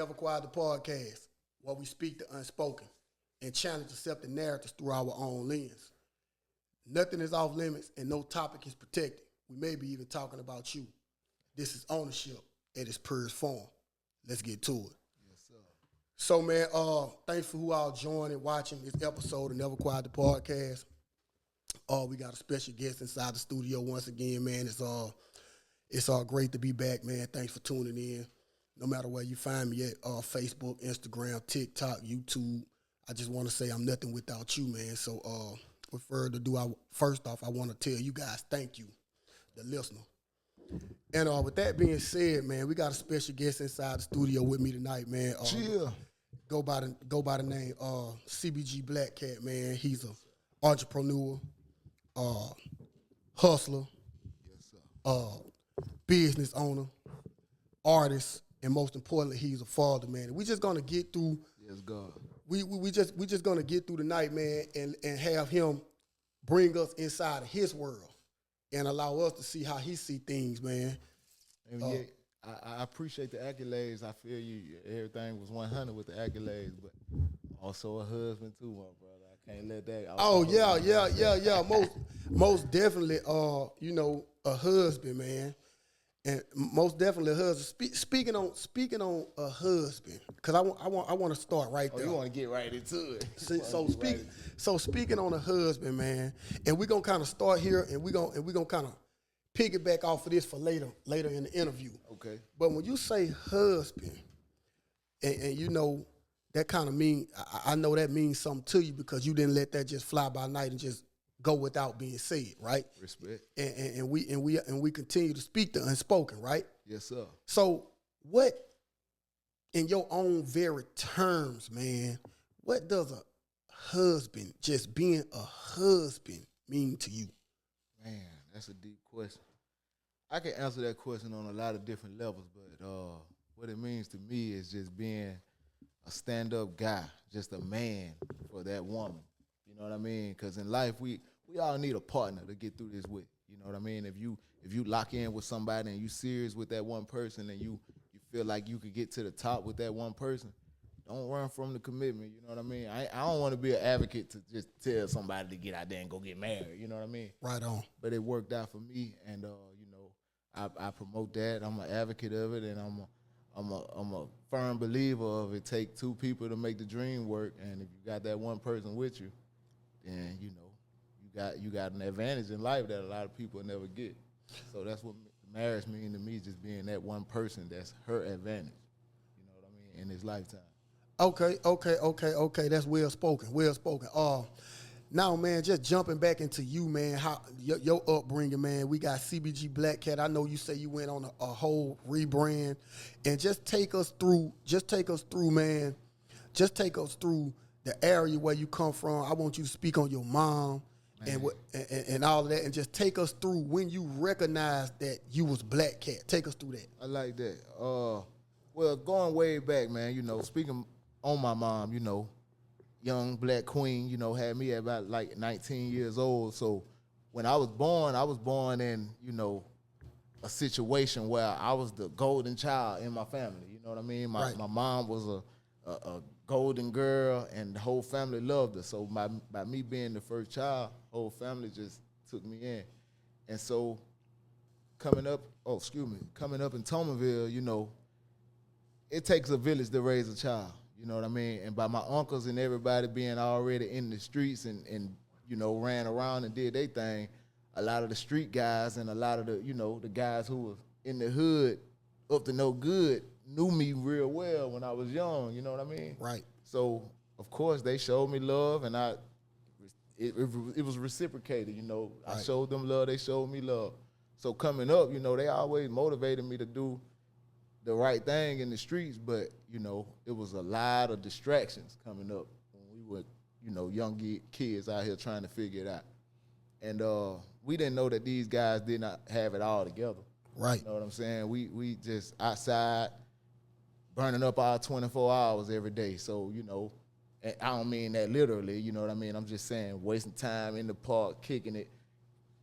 Never Quiet the podcast, where we speak the unspoken and challenge accepted narratives through our own lens. Nothing is off limits and no topic is protected. We may be even talking about you. This is ownership at its purest form. Let's get to it. Yes, sir. So, man, thanks for who all joining and watching this episode of Never Quiet the podcast. We got a special guest inside the studio once again, man. It's great to be back, man. Thanks for tuning in. No matter where you find me at, Facebook, Instagram, TikTok, YouTube. I just want to say I'm nothing without you, man. So, with further ado, first off, I want to tell you guys thank you, the listener. And with that being said, man, we got a special guest inside the studio with me tonight, man. Chill. Go by the name CBG Blackat, man. He's an entrepreneur, hustler, Yes, sir. Business owner, artist, and most importantly, he's a father, man. And we just gonna get through. Yes, God. We just gonna get through the night, man, and have him bring us inside of his world and allow us to see how he see things, man. And yeah, I appreciate the accolades. I feel you. Everything was 100 with the accolades, but also a husband too, my brother. I can't let that. Oh yeah. Most definitely, a husband, man. And most definitely a husband. Speaking on a husband, because I want to start right there. You want to get right into it. So speaking on a husband, man, and we're gonna kind of start here, and we're gonna kind of piggyback off of this for later in the interview. Okay. But when you say husband, and you know that kind of mean, I know that means something to you because you didn't let that just fly by night and just go without being said, right? Respect. And we continue to speak the unspoken, right? Yes, sir. So what, in your own very terms, man, what does a husband, just being a husband, mean to you? Man, that's a deep question. I can answer that question on a lot of different levels, but what it means to me is just being a stand-up guy, just a man for that woman. You know what I mean? Because in life, we all need a partner to get through this with. You know what I mean? If you lock in with somebody and you serious with that one person and you feel like you could get to the top with that one person, don't run from the commitment. You know what I mean? I don't want to be an advocate to just tell somebody to get out there and go get married. You know what I mean? Right on. But it worked out for me, and I promote that. I'm an advocate of it, and I'm a firm believer of it take two people to make the dream work. And if you got that one person with you, then you got an advantage in life that a lot of people never get. So that's what marriage means to me, just being that one person that's her advantage. You know what I mean? In this lifetime. Okay. That's well spoken. Now, man, just jumping back into you, man, how your upbringing, man. We got CBG Blackat. I know you say you went on a whole rebrand, and just take us through, man. Just take us through the area where you come from. I want you to speak on your mom and all of that, and just take us through when you recognized that you was Blackat. Take us through that. I like that. Well, going way back, man. Speaking on my mom, young black queen, had me at about like 19 years old. So when I was born in, a situation where I was the golden child in my family. You know what I mean? My mom was a golden girl, and the whole family loved her. So by me being the first child, the whole family just took me in. And so coming up in Tomerville, it takes a village to raise a child. You know what I mean? And by my uncles and everybody being already in the streets and ran around and did their thing, a lot of the street guys and a lot of the guys who were in the hood up to no good knew me real well when I was young. You know what I mean? Right. So, of course, they showed me love, and it was reciprocated. Right. I showed them love, they showed me love. So coming up, they always motivated me to do the right thing in the streets, but, it was a lot of distractions coming up when we were, young kids out here trying to figure it out. And we didn't know that these guys did not have it all together. Right. You know what I'm saying? We just outside burning up our 24 hours every day. So, and I don't mean that literally, you know what I mean? I'm just saying wasting time in the park, kicking it,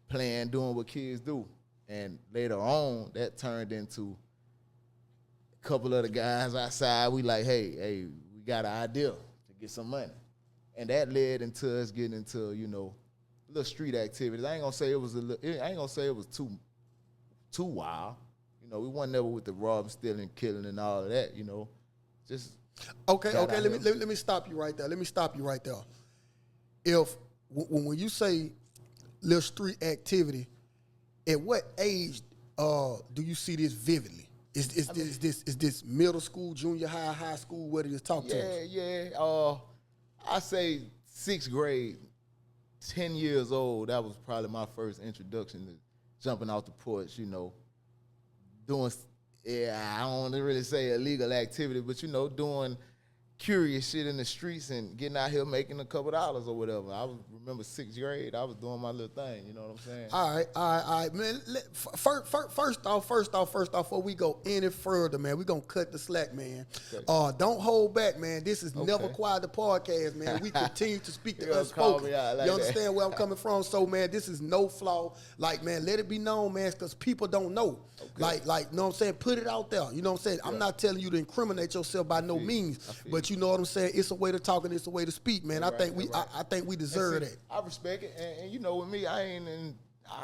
playing, doing what kids do. And later on, that turned into couple of the guys outside, we like, hey, we got an idea to get some money. And that led into us getting into, you know, little street activities. I ain't gonna say it was too wild. You know, we wasn't never with the robbing, stealing, killing, and all of that. You know, just okay. Let me stop you right there. If when you say little street activity, at what age do you see this vividly? Is this middle school, junior high, high school? What do you talk to? Yeah. I say 6th grade. 10 years old, that was probably my first introduction to jumping off the porch, you know, doing, I don't want to really say illegal activity, but, you know, doing curious shit in the streets and getting out here making a couple dollars or whatever. Remember 6th grade, I was doing my little thing, you know what I'm saying? All right, man. First off, before we go any further, man, we're going to cut the slack, man. Okay. Don't hold back, man. This is Never Quiet the podcast, man. We continue to speak the unspoken. Like you understand where I'm coming from? So, man, this is no flaw. Like, man, let it be known, man, because people don't know. Okay. Like, you know what I'm saying? Put it out there. You know what I'm saying? Yeah. I'm not telling you to incriminate yourself by no means, but you know what I'm saying? It's a way to talk and it's a way to speak, man. I think we deserve that. I respect it, and you know, with me, I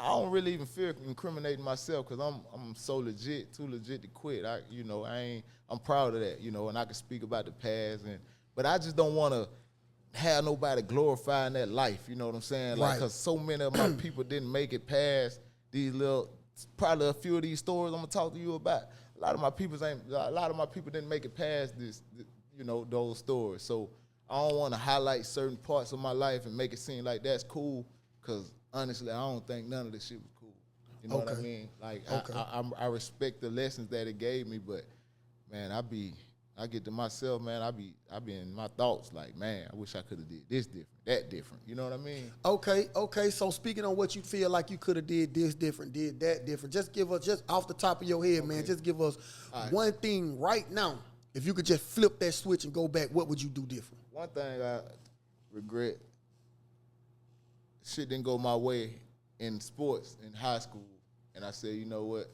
don't really even fear incriminating myself because I'm so legit, too legit to quit. I'm proud of that, you know, and I can speak about the past, but I just don't want to have nobody glorifying that life, you know what I'm saying? Like, because so many of my people didn't make it past these probably a few of these stories I'm gonna talk to you about. A lot of my people didn't make it past this, you know, those stories. So I don't want to highlight certain parts of my life and make it seem like that's cool, because honestly, I don't think none of this shit was cool. You know what I mean? Like, I respect the lessons that it gave me, but man, I get to myself, man, I be in my thoughts like, man, I wish I could have did this different, that different. You know what I mean? Okay. So speaking on what you feel like you could have did this different, did that different, just give us, just off the top of your head, man, just give us one thing right now. If you could just flip that switch and go back, what would you do different? One thing I regret, shit didn't go my way in sports in high school, and I said, you know what,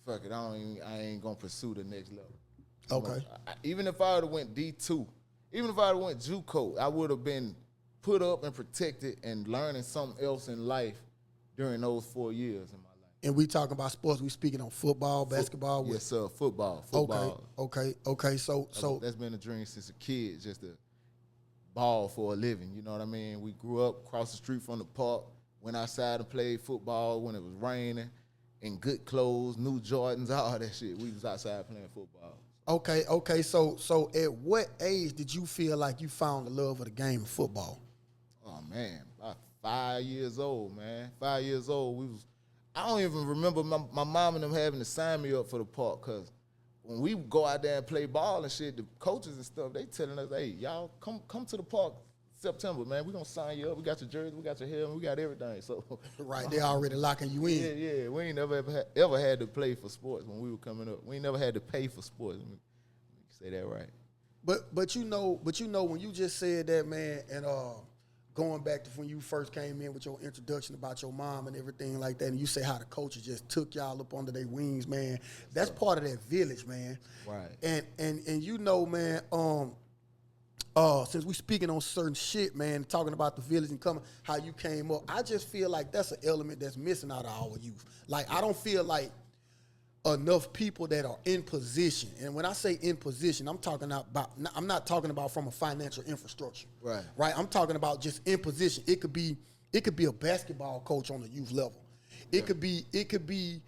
fuck it, I ain't gonna pursue the next level. Okay. Even if I would have went D2, even if I would have went JUCO, I would have been put up and protected and learning something else in life during those 4 years in my life. And we talking about sports. We speaking on football, basketball. Yes, sir. Football. Okay. So that's been a dream since a kid, just to ball for a living. You know what I mean? We grew up across the street from the park, went outside and played football when it was raining, in good clothes, new Jordans, all that shit. We was outside playing football. Okay. So at what age did you feel like you found the love of the game of football? Oh man, about 5 years old, man. 5 years old, I don't even remember my mom and them having to sign me up for the park, because when we go out there and play ball and shit, the coaches and stuff, they telling us, hey, y'all come to the park September, man. We gonna sign you up. We got your jersey, we got your helmet, we got everything. So right, they already locking you in. Yeah. We ain't ever had to play for sports when we were coming up. We ain't never had to pay for sports. Let me say that right. But you know when you just said that, man, and going back to when you first came in with your introduction about your mom and everything like that, and you say how the coaches just took y'all up under their wings, man. That's part of that village, man. Right. And you know, man, since we speaking on certain shit, man, talking about the village and coming, how you came up, I just feel like that's an element that's missing out of our youth. Like, I don't feel like enough people that are in position, and when I say in position, I'm not talking about from a financial infrastructure. Right. I'm talking about just in position. It could be a basketball coach on the youth level. It could be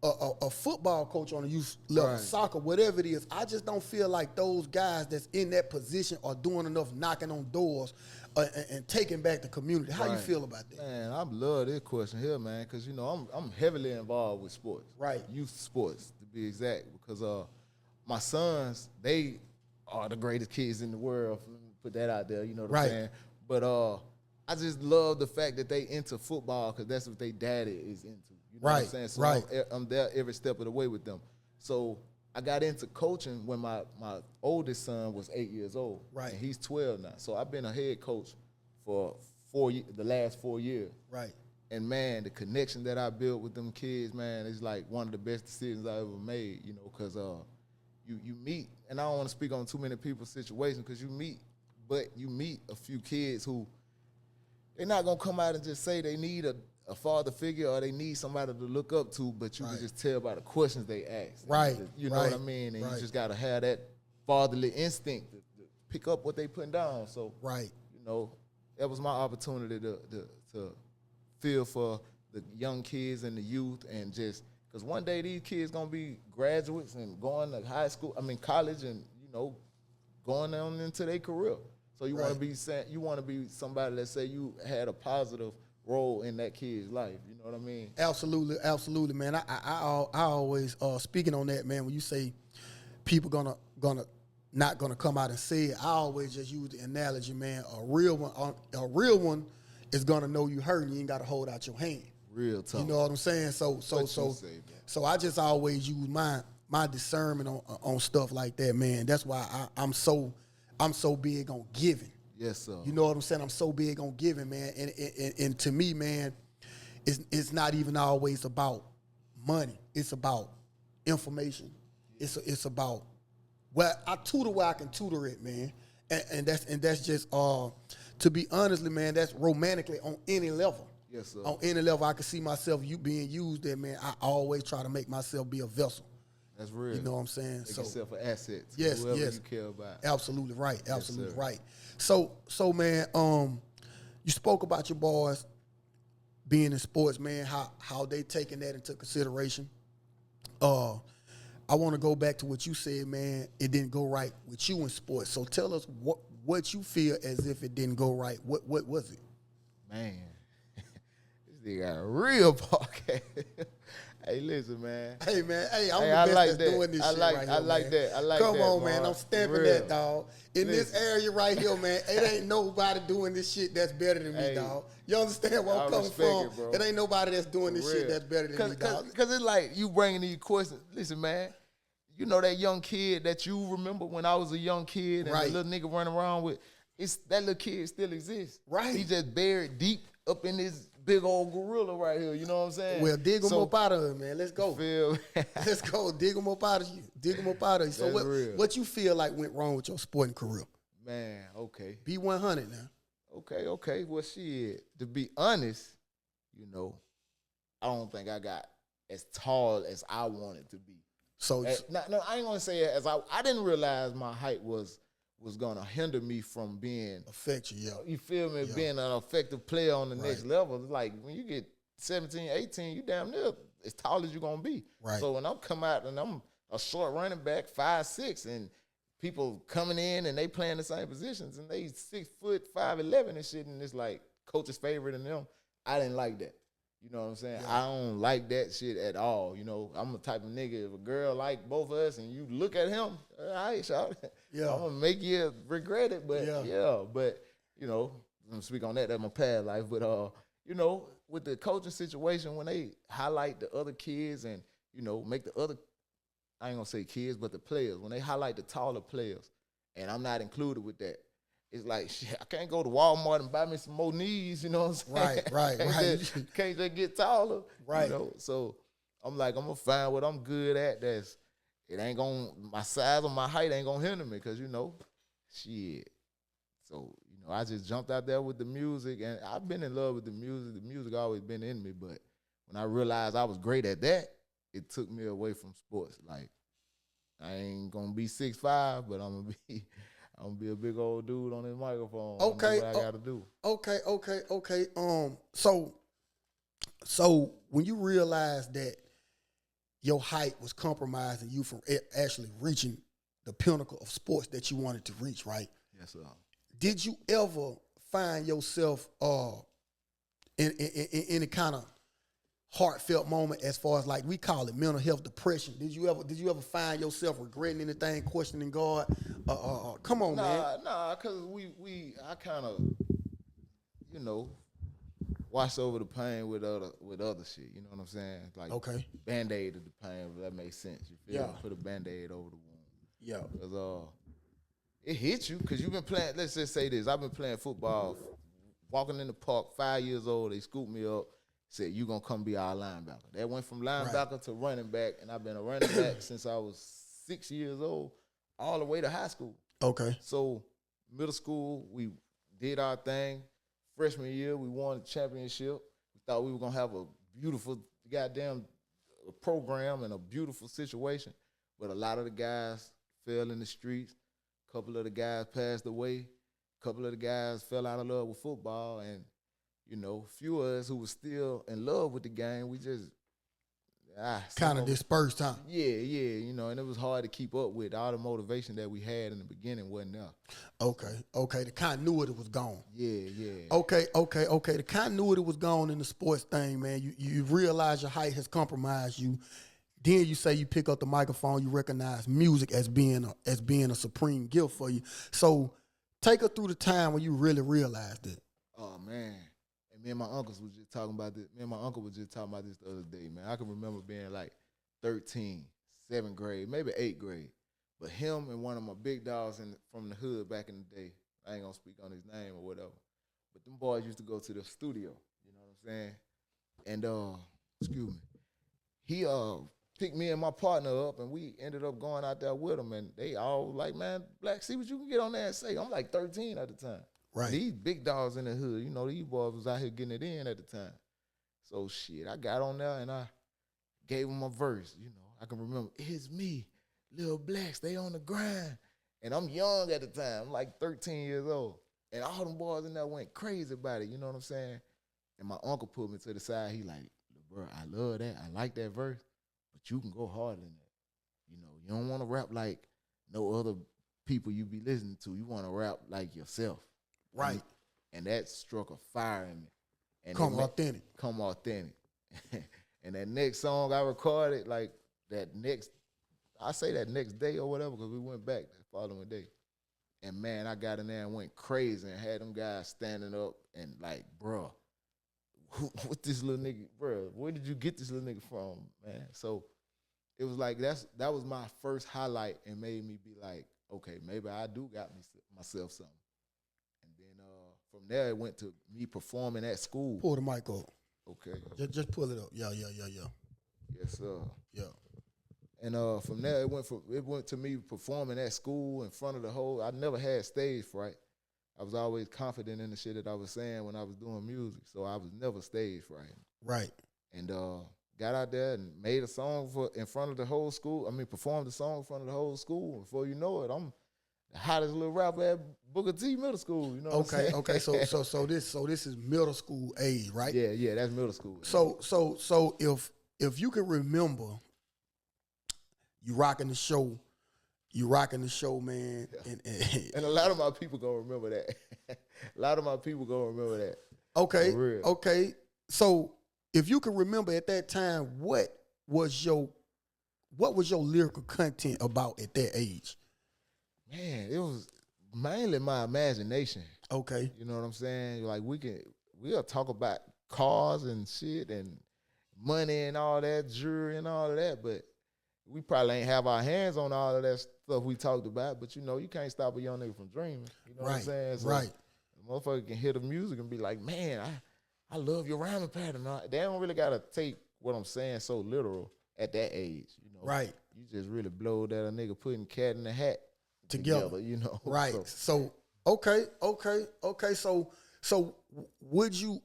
a football coach on the youth level, soccer, whatever it is. I just don't feel like those guys that's in that position are doing enough knocking on doors and taking back the community. How you feel about that? Man, I love this question here, man, because, you know, I'm heavily involved with sports. Right. Youth sports, to be exact, because my sons, they are the greatest kids in the world. Let me put that out there, you know what I'm saying? But I just love the fact that they into football, because that's what they daddy is into. You know what I'm saying? So I'm there every step of the way with them. So I got into coaching when my oldest son was 8 years old. Right. And he's 12 now. So I've been a head coach for the last 4 years. Right. And, man, the connection that I built with them kids, man, is like one of the best decisions I ever made, you know, because you meet, and I don't want to speak on too many people's situations because you meet a few kids who they're not gonna come out and just say they need a father figure or they need somebody to look up to, but you can just tell by the questions they ask. Right. You know what I mean? And you just gotta have that fatherly instinct to pick up what they putting down. So you know, that was my opportunity to feel for the young kids and the youth, and just because one day these kids gonna be graduates and going to college, and you know, going on into their career. So you want to be somebody that say you had a positive role in that kid's life. You know what I mean? Absolutely, man. I always speaking on that, man. When you say people gonna not gonna come out and say it, I always just use the analogy, man. A real one is gonna know you hurt, and you ain't gotta hold out your hand. Real talk. You know what I'm saying? So I just always use my discernment on stuff like that, man. That's why I'm so big on giving. Yes, sir. You know what I'm saying? I'm so big on giving, man. And to me, man, it's not even always about money. It's about information. It's about I tutor where I can tutor it, man. And that's just to be honestly, man, that's romantically on any level. Yes, sir. On any level, I can see myself being used there, man. I always try to make myself be a vessel. That's real. You know what I'm saying? Make yourself an asset to whoever you care about. Absolutely right. Absolutely right. So man, you spoke about your boys being in sports, man, how they taking that into consideration. I want to go back to what you said, man. It didn't go right with you in sports. So tell us what you feel as if it didn't go right. What was it? Man, this nigga got a real podcast. Hey, listen, man. Hey, man. Hey, I'm the best that's doing this shit right here, I like man. that. I like Come that, on, man. I'm stamping that, dog. In this area right here, man, it ain't nobody doing this shit that's better than me, dog. You understand where I'm coming from? It ain't nobody that's doing this shit that's better than me, dog. Because it's like you bringing these questions. Listen, man. You know that young kid that you remember when I was a young kid and the little nigga running around with, that little kid still exists. Right. He just buried deep up in this big old gorilla right here. You know what I'm saying? Well, dig him up out of him, man. Let's go. Let's go. Dig him up out of you. Dig him up out of you. So what you feel like went wrong with your sporting career? Man, okay. Be 100 now. Okay. Well, shit, to be honest, you know, I don't think I got as tall as I wanted to be. So no, I ain't gonna say it as I didn't realize my height was gonna hinder me from being affect you, yeah. You feel me? Yeah. Being an effective player on the next level. It's like when you get 17, 18, you damn near as tall as you're gonna be. Right. So when I'm come out and I'm a short running back, 5'6", and people coming in and they playing the same positions and they 6 foot 5'11" and shit, and it's like coach's favorite and them. I didn't like that. You know what I'm saying? Yeah. I don't like that shit at all. You know, I'm the type of nigga, if a girl like both of us and you look at him, all right, shout. Yeah. I'm going to make you regret it. But, but, you know, I'm going to speak on that. That's my past life. But, you know, with the coaching situation, when they highlight the other kids and, you know, make the other, I ain't going to say kids, but the players, when they highlight the taller players, and I'm not included with that, it's like, shit, I can't go to Walmart and buy me some more knees, you know what I'm saying? Right. Can't just get taller. Right. You know? So I'm like, I'm going to find what I'm good at my size or my height ain't going to hinder me because, you know, shit. So, you know, I just jumped out there with the music, and I've been in love with the music. The music always been in me, but when I realized I was great at that, it took me away from sports. Like, I ain't going to be 6'5", but I'm going to be a big old dude on this microphone. Okay. What I got to do. Okay. So when you realized that your height was compromising you from actually reaching the pinnacle of sports that you wanted to reach, right? Yes, sir. Did you ever find yourself in any kind of heartfelt moment, as far as like we call it mental health depression? Did you ever find yourself regretting anything, questioning God? Come on, man. Nah, because I kind of, you know, wash over the pain with other shit. You know what I'm saying? Like, Band-Aid to the pain, if that makes sense. You feel me? Put a Band-Aid over the wound. Yeah. Because it hits you because you've been playing. Let's just say this: I've been playing football, walking in the park, 5 years old. They scooped me up. Said, you gonna come be our linebacker. That went from linebacker to running back, and I've been a running back since I was 6 years old, all the way to high school. Okay. So middle school, we did our thing. Freshman year, we won the championship. We thought we were gonna have a beautiful goddamn program and a beautiful situation, but a lot of the guys fell in the streets. A couple of the guys passed away. A couple of the guys fell out of love with football, and few of us who was still in love with the game, we just kind of dispersed, huh? Yeah, and it was hard to keep up with. All the motivation that we had in the beginning wasn't there. Okay. The continuity was gone. Yeah. Okay. The continuity was gone in the sports thing, man. You realize your height has compromised you. Then you say you pick up the microphone, you recognize music as being a supreme gift for you. So take us through the time when you really realized it. Oh man. Me and my uncles was just talking about this. Me and my uncle was just talking about this the other day, man. I can remember being like 13, 7th grade, maybe 8th grade. But him and one of my big dogs from the hood back in the day, I ain't gonna speak on his name or whatever, but them boys used to go to the studio, you know what I'm saying? And excuse me, he picked me and my partner up, and we ended up going out there with him, and they all like, man, Black, see what you can get on there and say. I'm like 13 at the time. Right. These big dogs in the hood, these boys was out here getting it in at the time. So shit, I got on there and I gave them a verse. I can remember, it's me, Lil Blacks, they on the grind. And I'm young at the time, I'm like 13 years old. And all them boys in there went crazy about it, you know what I'm saying? And my uncle pulled me to the side, he like, bro, I love that, I like that verse, but you can go harder than that. You don't want to rap like no other people you be listening to. You want to rap like yourself. Right. And that struck a fire in me. And Come authentic. And that next song I recorded, like that next day or whatever, because we went back the following day. And man, I got in there and went crazy and had them guys standing up and like, bro, what this little nigga, bro, where did you get this little nigga from, man? So it was like that was my first highlight and made me be like, okay, maybe I do got myself something. From there, it went to me performing at school. Pull the mic up. Okay. Just pull it up. Yeah. Yes, sir. Yeah. And from there, it went to me performing at school in front of the whole. I never had stage fright. I was always confident in the shit that I was saying when I was doing music, so I was never stage frightened. Right. And got out there and made a song in front of the whole school. I mean, performed the song in front of the whole school. Before you know it, I'm the hottest little rapper at Booker T Middle School, you know what I'm saying? Okay. So this is middle school age, right? Yeah, that's middle school. So if you can remember, you rocking the show, man. Yeah. And a lot of my people gonna remember that. Okay. So if you can remember at that time, what was your lyrical content about at that age? Man, it was mainly my imagination. Okay. You know what I'm saying? Like we'll talk about cars and shit and money and all that, jewelry and all of that, but we probably ain't have our hands on all of that stuff we talked about, but you can't stop a young nigga from dreaming. You know what I'm saying? So right. The motherfucker can hear the music and be like, man, I love your rhyming pattern. They don't really gotta take what I'm saying so literal at that age. Right. You just really blow that a nigga putting cat in the hat together. Right. So okay. So would you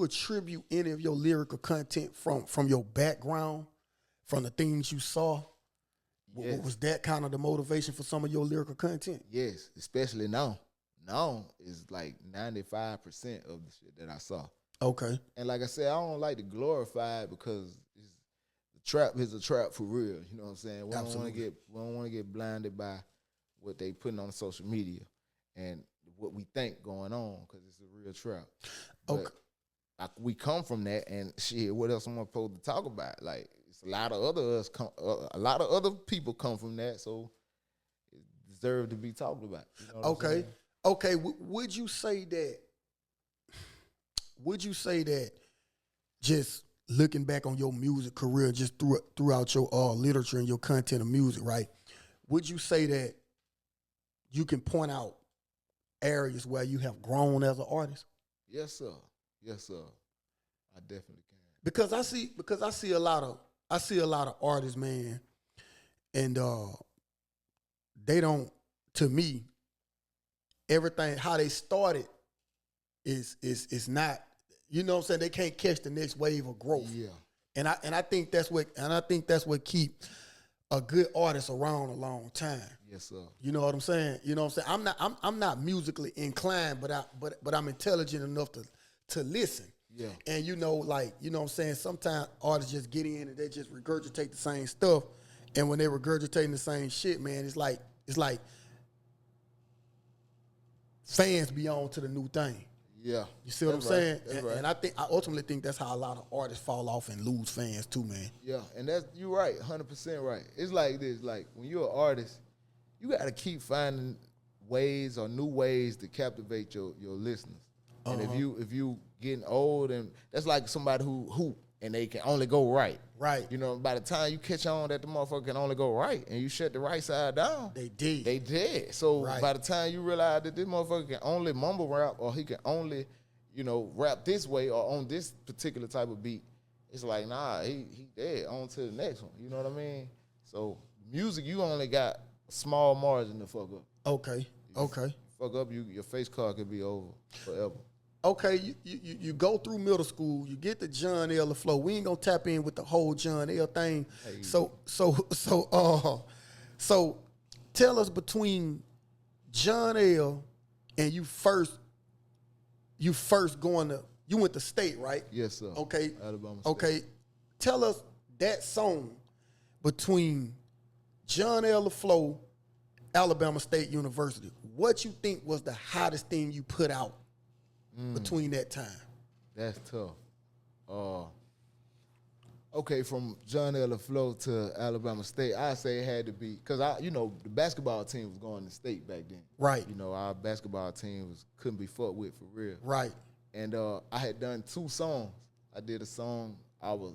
attribute any of your lyrical content from your background, from the things you saw? Yes. Was that kind of the motivation for some of your lyrical content? Yes, especially now. Now is like 95% of the shit that I saw. Okay. And like I said, I don't like to glorify it because the trap is a trap for real. You know what I'm saying? We don't want to get blinded by what they putting on social media and what we think going on because it's a real trap. Okay. But we come from that, and shit, what else am I supposed to talk about? Like, it's a lot of other people come from that, so it deserves to be talked about. You know what Okay. Would you say that just looking back on your music career, just throughout your literature and your content of music, right? Would you say that you can point out areas where you have grown as an artist? Yes, sir. I definitely can. Because I see a lot of artists, man, and they don't, to me, everything how they started is not, you know what I'm saying, they can't catch the next wave of growth. Yeah. And I think that's what keep a good artist around a long time. Yes, sir. You know what I'm saying? You know what I'm saying? I'm not musically inclined, but I'm intelligent enough to listen. Yeah. And you know what I'm saying, sometimes artists just get in and they just regurgitate the same stuff. And when they regurgitating the same shit, man, it's like fans be on to the new thing. Yeah. You see what I'm saying? Right. And I ultimately think that's how a lot of artists fall off and lose fans too, man. Yeah, and you're right, 100% right. It's like this, like when you're an artist, you got to keep finding ways or new ways to captivate your listeners. And if you getting old, and that's like somebody who hoop and they can only go right. Right. You know, by the time you catch on that the motherfucker can only go right and you shut the right side down, They did. They did. So Right. by the time you realize that this motherfucker can only mumble rap or he can only, rap this way or on this particular type of beat, it's like, nah, he dead. On to the next one. You know what I mean? So music, you only got a small margin to fuck up. Okay. Fuck up, your face card could be over forever. Okay, you go through middle school, you get the John L. the flow. We ain't gonna tap in with the whole John L. thing. Hey. So tell us, between John L. and you went to state, right? Yes, sir. Okay. Alabama State. Okay. Tell us that song between John L. the flow, Alabama State University. What you think was the hottest thing you put out between that time? That's tough. Okay, from John L. Flow to Alabama State, I say it had to be, because the basketball team was going to state back then. Right. Our basketball team couldn't be fucked with for real. Right. And I had done 2 songs. I did a song I was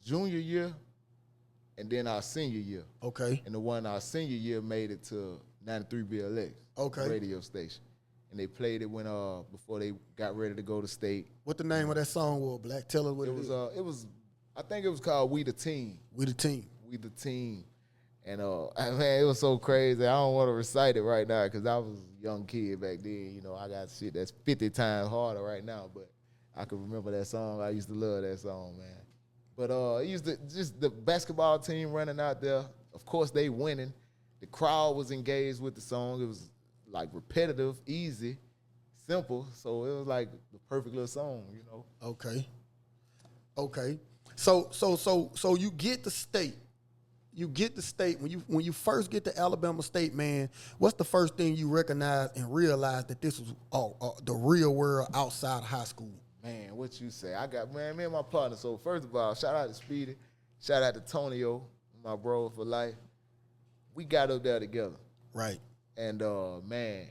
junior year and then our senior year. Okay. And the one our senior year made it to 93 BLX. Okay. Radio station. And they played it when before they got ready to go to state. What the name of that song was, Black? Tell us what it is. It was I think it was called We the Team. We the Team. We the Team. And man, it was so crazy. I don't want to recite it right now because I was a young kid back then. I got shit that's 50 times harder right now, but I can remember that song. I used to love that song, man. But just the basketball team running out there. Of course, they winning. The crowd was engaged with the song. It was like repetitive, easy, simple. So it was like the perfect little song, Okay. So you get the state. When you first get to Alabama State, man. What's the first thing you recognize and realize that this was the real world outside of high school? Man, what you say? Me and my partner. So first of all, shout out to Speedy, shout out to Tonio, my bro for life. We got up there together. Right. And, man,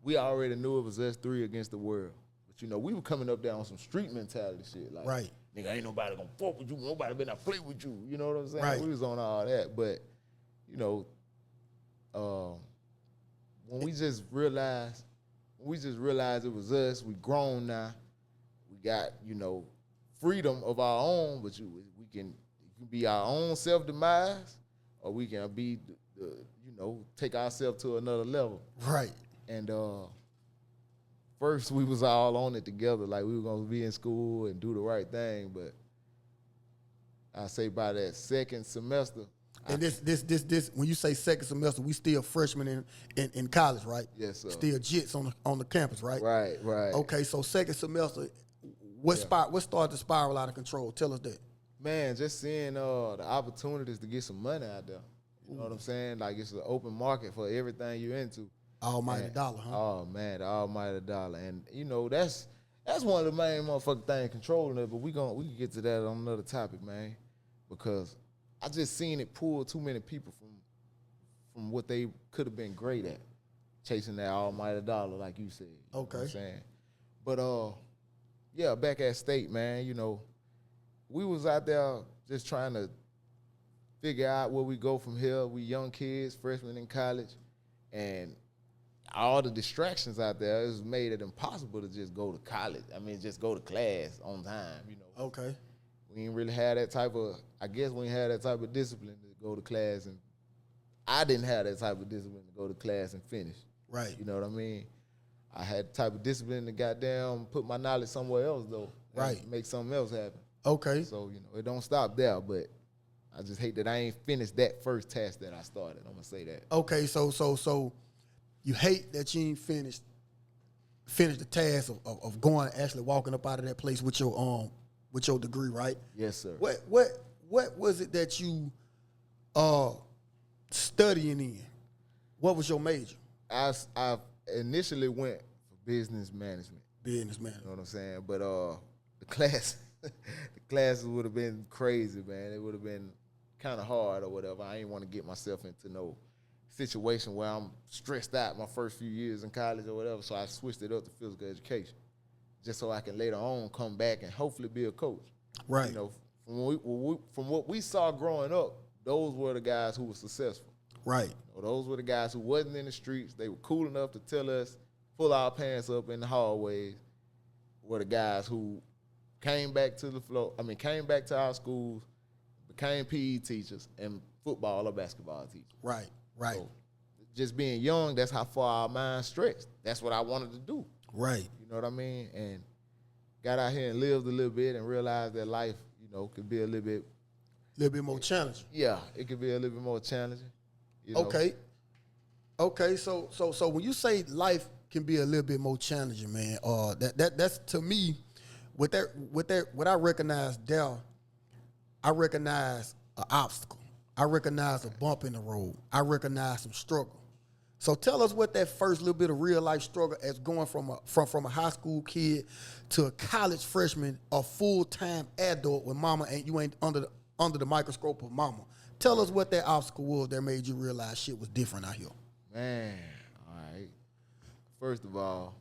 we already knew it was us 3 against the world. But, we were coming up there on some street mentality shit. Like, right. Nigga, ain't nobody gonna fuck with you. Nobody better not play with you. You know what I'm saying? Right. We was on all that. But, when we just realized it was us, we grown now. We got, freedom of our own, but we can be our own self-demise, or we can be take ourselves to another level. Right. And first we was all on it together, like we were gonna be in school and do the right thing. But I say by that second semester. And this when you say second semester, we still freshmen in college, right? Yes, sir. Still jits on the campus, right? Right. Okay, so second semester, what started to spiral out of control? Tell us that. Man, just seeing the opportunities to get some money out there. You know what I'm saying? Like, it's an open market for everything you're into. Almighty dollar, huh? Oh, man, the almighty dollar. And, that's one of the main motherfucking things controlling it, but we can get to that on another topic, man, because I just seen it pull too many people from what they could have been great at, chasing that almighty dollar, like you said. You know what I'm saying? But, back at state, man, we was out there just trying to figure out where we go from here. We young kids, freshmen in college, and all the distractions out there has made it impossible to just go to college. I mean, just go to class on time, Okay. We ain't really had that type of, I guess we ain't had that type of discipline to go to class and I didn't have that type of discipline to go to class and finish. Right. You know what I mean? I had the type of discipline to goddamn put my knowledge somewhere else though. Right. Make something else happen. Okay. So, you know, it don't stop there, but I just hate that I ain't finished that first task that I started. I'm gonna say that. Okay, so you hate that you ain't finished the task of going actually walking up out of that place with your degree, right? Yes, sir. What was it that you studying in? What was your major? I initially went for business management. Business You management. know what I'm saying? But the classes would have been crazy, man. It would have been kind of hard or whatever. I ain't want to get myself into no situation where I'm stressed out my first few years in college or whatever. So I switched it up to physical education, just so I can later on come back and hopefully be a coach. Right. You know, from what we saw growing up, those were the guys who were successful. Right. You know, those were the guys who wasn't in the streets. They were cool enough to tell us, pull our pants up in the hallways. Were the guys who came back to came back to our schools, became PE teachers and football or basketball teachers. Right. Right. So just being young, that's how far our minds stretched. That's what I wanted to do. Right. You know what I mean? And got out here and lived a little bit and realized that life, you know, could be a little bit more challenging. Yeah, it could be a little bit more challenging. You know? Okay. So when you say life can be a little bit more challenging, man, that's to me, what I recognize there, I recognize an obstacle. I recognize a bump in the road. I recognize some struggle. So tell us what that first little bit of real life struggle as going from a high school kid to a college freshman, a full-time adult when mama ain't under the microscope of mama. Tell us what that obstacle was that made you realize shit was different out here. Man, all right. First of all,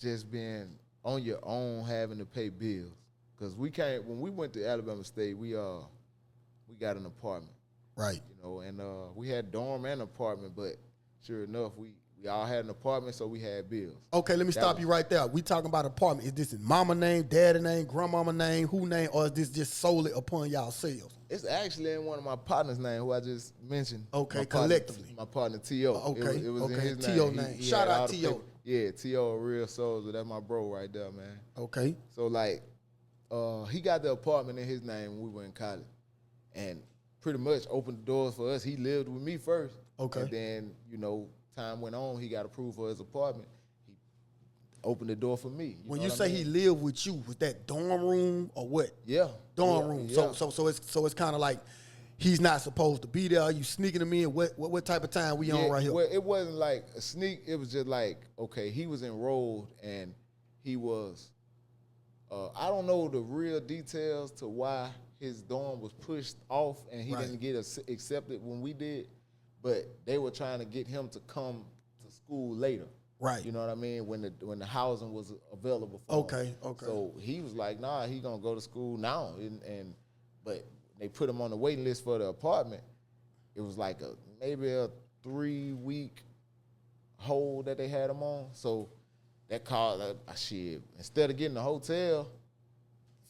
just being on your own, having to pay bills. Because when we went to Alabama State, we got an apartment. Right. You know, and we had dorm and apartment, but sure enough, we all had an apartment, so we had bills. Okay, let me stop you right there. We talking about apartment. Is this in mama name, daddy name, grandmama name, who name, or is this just solely upon y'all selves? It's actually in one of my partners' name, who I just mentioned. Okay, collectively. My partner, T.O. Okay, it was in his T.O. name. He Shout out T.O. Yeah, T.O. Real Soldier. That's my bro right there, man. Okay. So, like, he got the apartment in his name when we were in college. And pretty much opened the doors for us. He lived with me first. Okay. And then, you know, time went on. He got approved for his apartment. He opened the door for me. When you say he lived with you, was that dorm room or what? Yeah. Dorm room. Yeah. So it's kind of like he's not supposed to be there. Are you sneaking him in? What type of time we on right here? Well, it wasn't like a sneak. It was just like, okay, he was enrolled and he was, I don't know the real details to why his dorm was pushed off and he didn't get accepted when we did, but they were trying to get him to come to school later. Right. You know what I mean? When the housing was available for him. Okay. So he was like, nah, he gonna go to school now. But they put him on the waiting list for the apartment. It was like maybe a 3-week hold that they had him on. So that caused shit. Instead of getting a hotel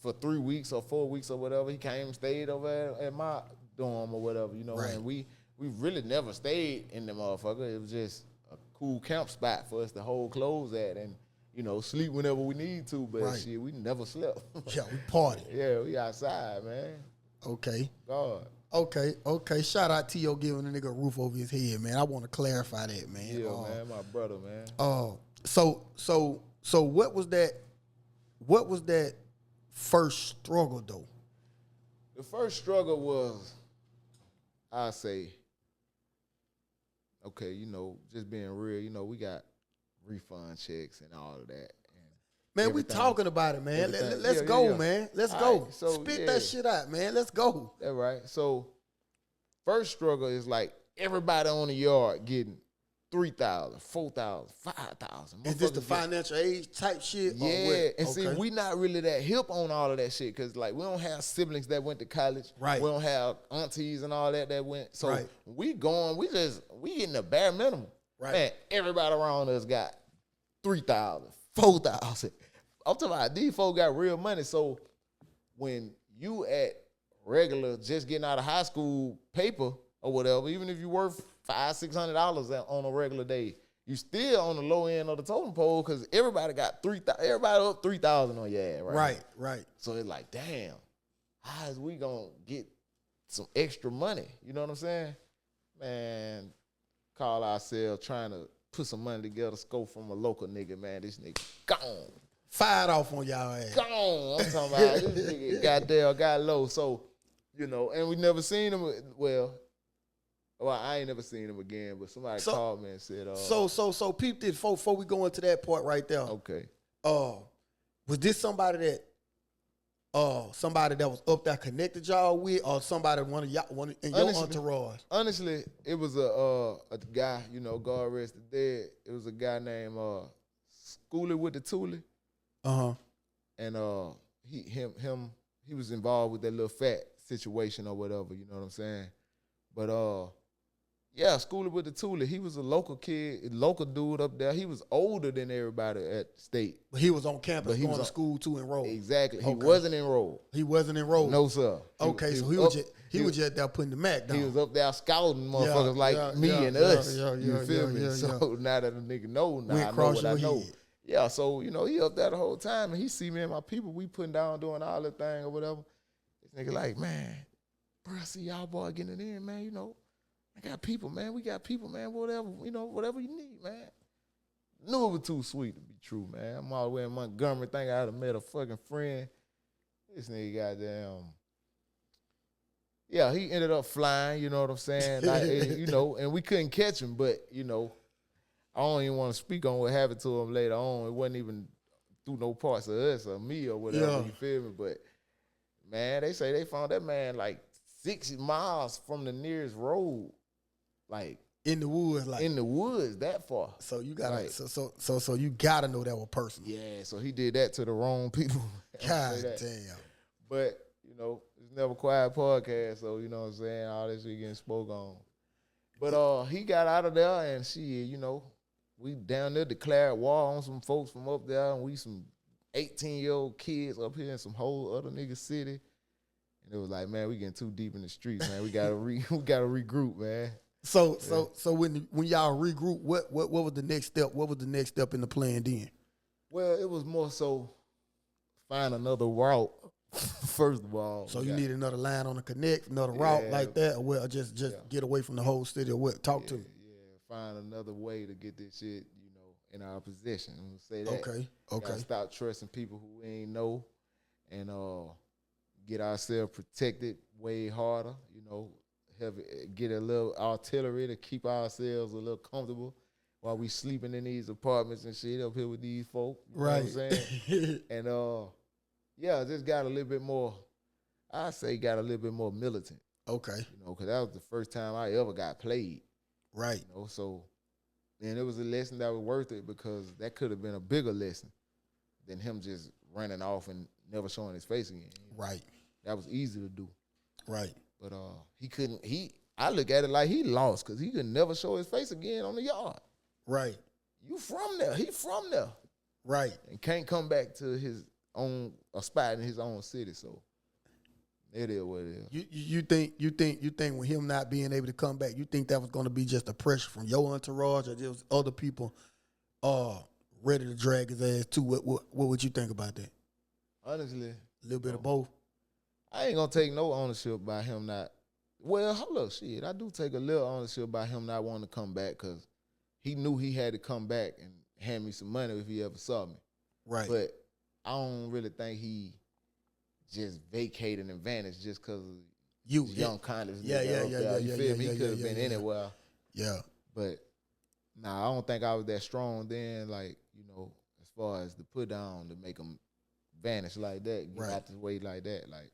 for 3 weeks or 4 weeks or whatever, he came and stayed over at my dorm or whatever, you know. Right. And we really never stayed in the motherfucker. It was just a cool camp spot for us to hold clothes at and, you know, sleep whenever we need to. But shit, we never slept. Yeah, we party. Yeah, we outside, man. Okay. God. Okay. Shout out T.O. giving a nigga a roof over his head, man. I want to clarify that, man. Yeah, man, my brother, man. So what was that first struggle though? The first struggle was, I say, okay, you know, just being real, you know, we got refund checks and all of that. Man, we talking about it, man. Let's go, man. Let's go. Right, so, spit that shit out, man. Let's go. That's right. So, first struggle is like everybody on the yard getting $3,000, $4,000, $5,000. Is this the financial aid type shit? Yeah, or what? and see, we not really that hip on all of that shit because, like, we don't have siblings that went to college. Right. We don't have aunties and all that went. So, right. we getting the bare minimum. Right. Man, everybody around us got $3,000, $4,000. I'm talking about these folks got real money. So, when you at regular, just getting out of high school paper, or whatever, even if you worth $500-$600 on a regular day, you still on the low end of the totem pole because everybody got everybody up 3,000 on your ass, right? Right. So it's like, damn, how is we gonna get some extra money? You know what I'm saying? Man, call ourselves trying to put some money together, scope from a local nigga, man. This nigga gone. Fired off on y'all ass. Gone. I'm talking about this nigga got low. So, you know, and we never seen him. Well, I ain't never seen him again, but somebody called me and said, So peep this before we go into that part right there. Okay. Was this somebody that was up there connected y'all with, or somebody one of y'all in your entourage? Honestly, it was a guy, you know, God rest the dead. It was a guy named Schoolie with the Toolie. And he was involved with that little fat situation or whatever, you know what I'm saying? But yeah, Schoolie with the Toolie. He was a local kid, local dude up there. He was older than everybody at state. But he was on campus going to school to enroll. Exactly. He wasn't enrolled. He wasn't enrolled. No, sir. He was just there putting the Mac down. He was up there scouting motherfuckers like me and us. You feel me? So now that a nigga know, now I know what I know. Yeah, so, you know, he up there the whole time, and he see me and my people, we putting down, doing all that thing or whatever. This nigga like, man, bro, I see y'all boy getting it in, man, you know. I got people, man. We got people, man. Whatever, you know, whatever you need, man. Knew it was too sweet to be true, man. I'm all the way in Montgomery, think I had met a fucking friend. This nigga goddamn. Yeah, he ended up flying, you know what I'm saying? Like, you know, and we couldn't catch him, but, you know, I don't even want to speak on what happened to him later on. It wasn't even through no parts of us or me or whatever, you feel me? But, man, they say they found that man like 6 miles from the nearest road. Like in the woods, that far. So you gotta, so you gotta know that was personal. Yeah, so he did that to the wrong people. God damn. But you know, it's Never Quiet podcast, so you know what I'm saying. All this shit getting spoke on. But he got out of there, and you know, we down there declared war on some folks from up there, and we some 18-year-old kids up here in some whole other nigga city. And it was like, man, we getting too deep in the streets, man. We gotta regroup, man. So when y'all regroup, what was the next step? What was the next step in the plan then? Well, it was more so find another route, first of all. So you need another line on the connect, another route like that, or what, just get away from the whole city, or what? Talk to me. Yeah, find another way to get this shit, you know, in our possession. I'm gonna say that. Okay. Gotta stop trusting people who we ain't know, and get ourselves protected way harder, you know. Get a little artillery to keep ourselves a little comfortable while we sleeping in these apartments and shit up here with these folk. You know what I'm saying? And just got a little bit more, got a little bit more militant. Okay. You know, because that was the first time I ever got played. Right. You know, so, and it was a lesson that was worth it because that could have been a bigger lesson than him just running off and never showing his face again. Right. That was easy to do. Right. But he couldn't, I look at it like he lost because he could never show his face again on the yard. Right. You from there. He from there. Right. And can't come back to his own, a spot in his own city. So it is what it is. You think with him not being able to come back, you think that was going to be just a pressure from your entourage or just other people ready to drag his ass too? What would you think about that? Honestly. A little bit of both. I ain't gonna take no ownership by him not. Well, hold up, shit. I do take a little ownership by him not wanting to come back because he knew he had to come back and hand me some money if he ever saw me. Right. But I don't really think he just vacated and vanished just because of young kindness. Yeah. You feel me? He could have been anywhere. Yeah. But I don't think I was that strong then. Like, you know, as far as the put down to make him vanish like that, get out the way like that, like.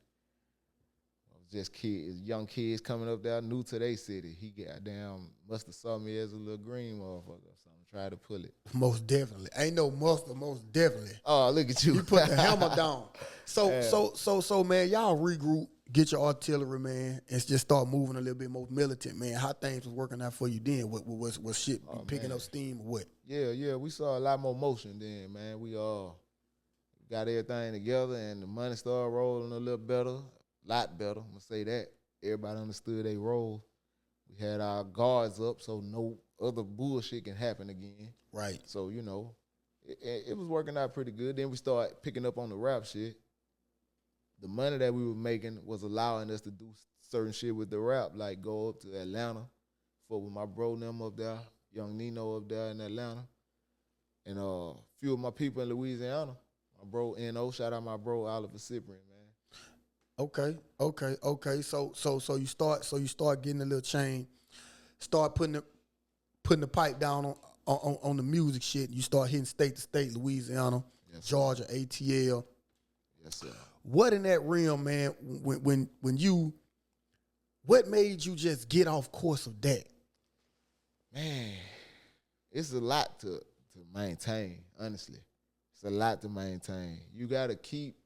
Just kids, young kids coming up there new to their city. He goddamn must have saw me as a little green motherfucker or something. Tried to pull it. Most definitely. Ain't no mustard, most definitely. Oh, look at you. You put the hammer down. So man, y'all regroup, get your artillery, man, and just start moving a little bit more militant, man. How things was working out for you then? What shit picking up steam or what? Yeah. We saw a lot more motion then, man. We all got everything together and the money started rolling a little better. Lot better, I'm gonna say that. Everybody understood their role. We had our guards up so no other bullshit can happen again. Right. So, you know, it was working out pretty good. Then we started picking up on the rap shit. The money that we were making was allowing us to do certain shit with the rap, like go up to Atlanta, fuck with my bro and them up there, Young Nino up there in Atlanta, and a few of my people in Louisiana. My bro N.O., shout out my bro Oliver Cyprian, man. Okay. So you start getting a little change, start putting the pipe down on the music shit. You start hitting state to state, Louisiana, yes, Georgia, ATL. Yes, sir. What in that realm, man? When you, what made you just get off course of that? Man, it's a lot to maintain. Honestly, it's a lot to maintain. You gotta keep.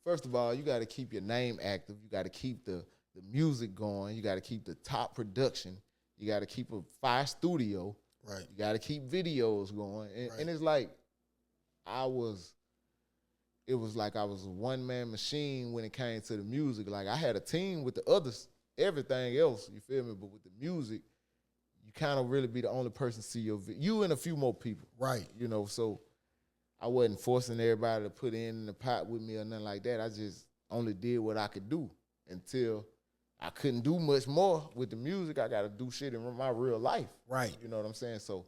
First of all, you gotta keep your name active. You gotta keep the music going. You gotta keep the top production. You gotta keep a fire studio. Right. You gotta keep videos going. And it's like it was like I was a one-man machine when it came to the music. Like, I had a team with the others, everything else, you feel me? But with the music, you kind of really be the only person see your video. You and a few more people. Right. You know, so I wasn't forcing everybody to put in the pot with me or nothing like that. I just only did what I could do until I couldn't do much more with the music. I got to do shit in my real life. Right. You know what I'm saying? So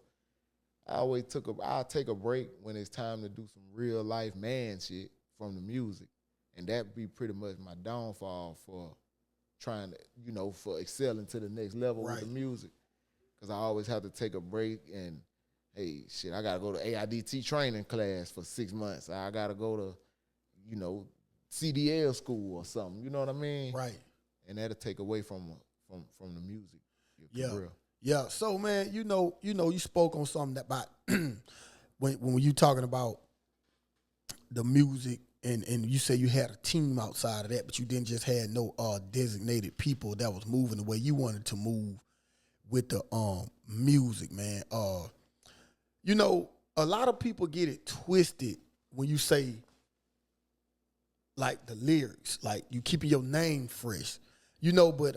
I'll take a break when it's time to do some real life man shit from the music. And that be pretty much my downfall for trying to, you know, for excelling to the next level with the music. Because I always have to take a break and, hey, shit, I got to go to AIDT training class for 6 months. I got to go to, you know, CDL school or something. You know what I mean? Right. And that'll take away from the music. Yeah. Real. Yeah. So, man, you spoke on something that about when you talking about the music and you say you had a team outside of that, but you didn't just had no designated people that was moving the way you wanted to move with the music, man. You know, a lot of people get it twisted when you say like the lyrics, like you keeping your name fresh. You know, but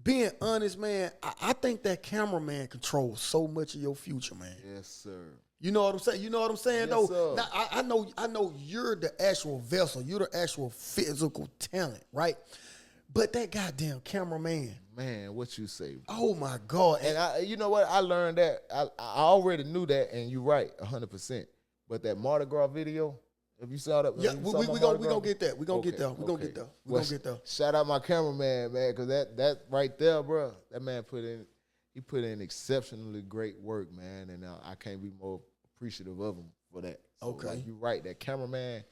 being honest, man, I think that cameraman controls so much of your future, man. Yes, sir. You know what I'm saying? You know what I'm saying, yes, though? Sir. Now, I know you're the actual vessel. You're the actual physical talent, right? But that goddamn cameraman. Man, what you say, bro? Oh, my God. And you know what? I learned that. I already knew that, and you're right, 100%. But that Mardi Gras video, have you saw that? Yeah, we gonna get that. We gonna get there. We gonna get there. We gonna get there. Shout out my cameraman, man, because that right there, bro, that man put in exceptionally great work, man, and I can't be more appreciative of him for that. So, okay, like, you're right. That cameraman,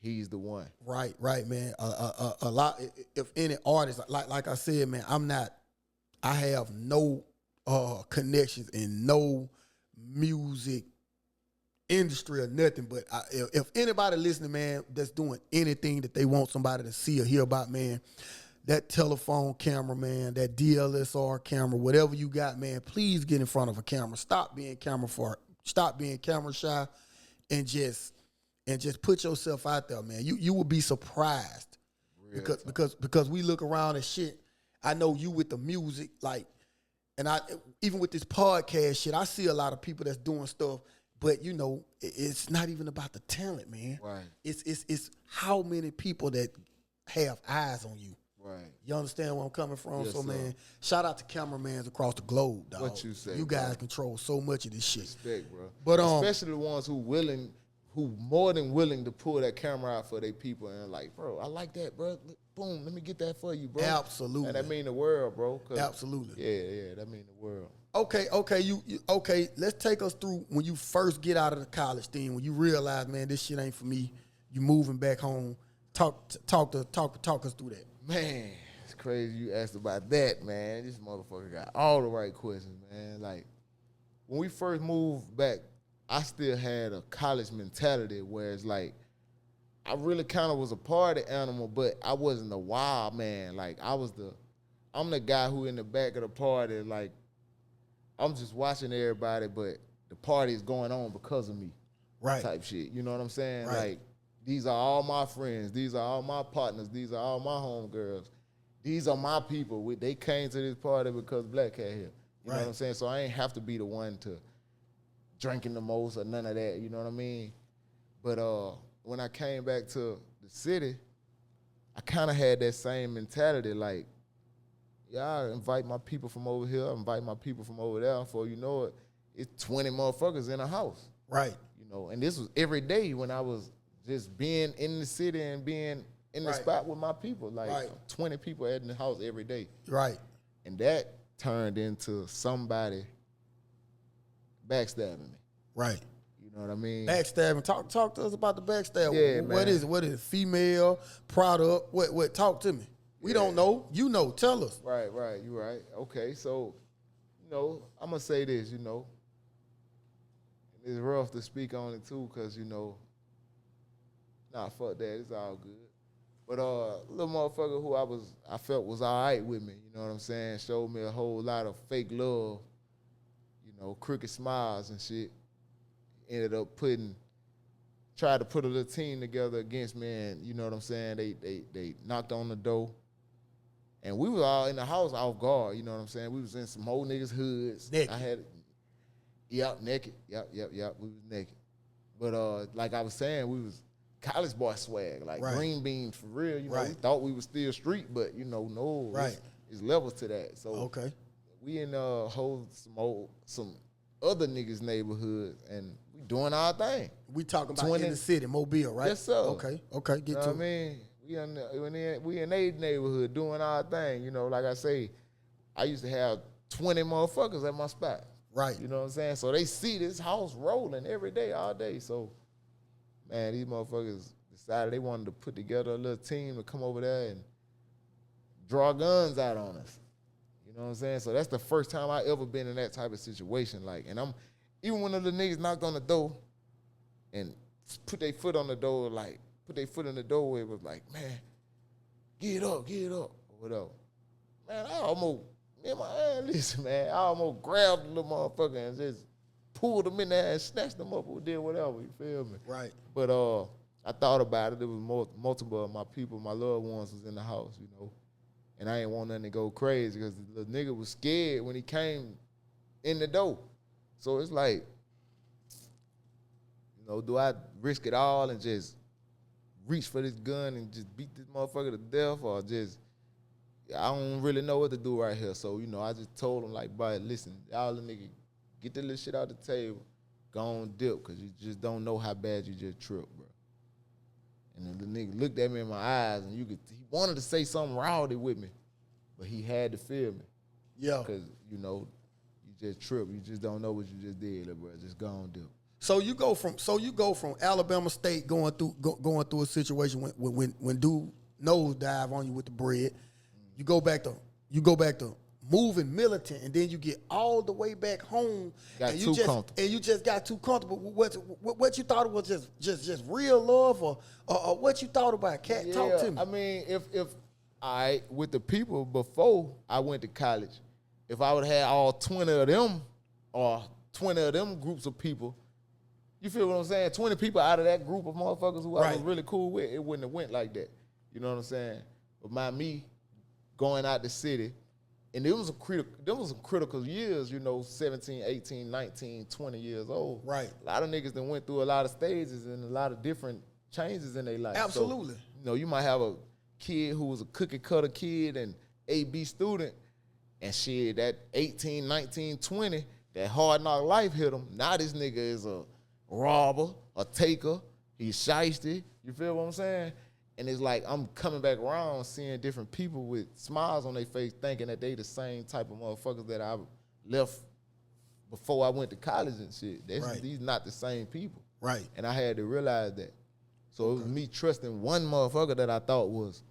he's the one. Right, man. A lot. If any artist, like I said, man, I have no connections in no music industry or nothing, but if anybody listening, man, that's doing anything that they want somebody to see or hear about, man, that telephone camera, man, that DSLR camera, whatever you got, man, please get in front of a camera. Stop being camera shy, and just put yourself out there, man. You will be surprised. Because we look around and shit. I know you with the music, like, and even with this podcast shit, I see a lot of people that's doing stuff. But, you know, it's not even about the talent, man. Right. It's how many people that have eyes on you. Right. You understand where I'm coming from? Yes, so, sir. man, shout out to cameramans across the globe, dog. What you say, you guys bro? control so much of this shit. Respect, bro. But especially the ones who more than willing to pull that camera out for their people and like, bro, I like that, bro. Boom, let me get that for you, bro. Absolutely. And that mean the world, bro. Absolutely. Yeah, that mean the world. Okay, okay. Let's take us through when you first get out of the college thing, when you realize, man, this shit ain't for me. You moving back home. Talk us through that. Man, it's crazy you asked about that, man. This motherfucker got all the right questions, man. Like, when we first moved back, I still had a college mentality where it's like, I really kind of was a party animal, but I wasn't a wild man. Like, I'm the guy who in the back of the party, like, I'm just watching everybody, but the party is going on because of me. Right. Type shit. You know what I'm saying? Right. Like, these are all my friends. These are all my partners. These are all my homegirls. these are my people. They came to this party because Blackat here. You know what I'm saying? So I ain't have to be the one to drinking the most or none of that. You know what I mean? But when I came back to the city, I kind of had that same mentality. Like, yeah, I invite my people from over here, I invite my people from over there. For you know it, it's 20 motherfuckers in a house. Right. You know, and this was every day when I was just being in the city and being in the spot with my people. Like 20 people in the house every day. Right. And that turned into somebody backstabbing me. Right. You know what I mean? Backstabbing. Talk to us about the backstab. Yeah, what man. is it? What is it? Female, product? What? Talk to me. We don't know. You know. Tell us. Right. You right. Okay, so, you know, I'm going to say this, you know. It's rough to speak on it, too, because, you know, nah, fuck that. It's all good. But little motherfucker who I felt was all right with me, you know what I'm saying, showed me a whole lot of fake love, you know, crooked smiles and shit. Ended up tried to put a little team together against me, and you know what I'm saying, they knocked on the door. And we was all in the house off guard, you know what I'm saying? We was in some old niggas' hoods. Naked. Naked. Yep, we was naked. But like I was saying, we was college boy swag, like green beans for real. You know, we thought we was still street, but you know, no, it's levels to that. So we in some other niggas' neighborhood, and we doing our thing. We talking about in the city, Mobile, right? Yes, sir. Okay, get you know to what I mean? We in their neighborhood doing our thing. You know, like I say, I used to have 20 motherfuckers at my spot. Right. You know what I'm saying? So they see this house rolling every day, all day. So, man, these motherfuckers decided they wanted to put together a little team to come over there and draw guns out on us. You know what I'm saying? So that's the first time I ever been in that type of situation. Like, and even when the little niggas knocked on the door and put their foot on the door, like, put their foot in the doorway, it was like, man, get up, or whatever. Man, listen, man, I almost grabbed the little motherfucker and just pulled him in there and snatched him up or did whatever, you feel me? Right. But I thought about it. There was multiple of my people, my loved ones was in the house, you know. And I ain't want nothing to go crazy because the little nigga was scared when he came in the door. So it's like, you know, do I risk it all and just reach for this gun and just beat this motherfucker to death, or just, I don't really know what to do right here. So, you know, I just told him, like, bro, listen, y'all the nigga, get the little shit out the table, go on dip, because you just don't know how bad you just tripped, bro. And then the nigga looked at me in my eyes, and he wanted to say something rowdy with me, but he had to feel me. Yeah. Because, you know, you just tripped. You just don't know what you just did, bro. Just go on dip. So you go from Alabama State going through a situation when dude nose dive on you with the bread. You go back to moving militant, and then you get all the way back home. And you just got too comfortable. What you thought it was just real love, or what you thought about Cat? Yeah, talk to me. I mean, if I with the people before I went to college, if I would have had all 20 of them or 20 of them groups of people, you feel what I'm saying? 20 people out of that group of motherfuckers who I was really cool with, it wouldn't have went like that. You know what I'm saying? But me going out the city, and it was some critical years, you know, 17, 18, 19, 20 years old. Right. A lot of niggas that went through a lot of stages and a lot of different changes in their life. Absolutely. So, you know, you might have a kid who was a cookie cutter kid and AB student, and shit, that 18, 19, 20, that hard knock life hit him. Now this nigga is a robber, a taker, he's shiesty. You feel what I'm saying? And it's like I'm coming back around seeing different people with smiles on their face thinking that they the same type of motherfuckers that I left before I went to college and shit. These not the same people. Right. And I had to realize that. So it was me trusting one motherfucker that I thought was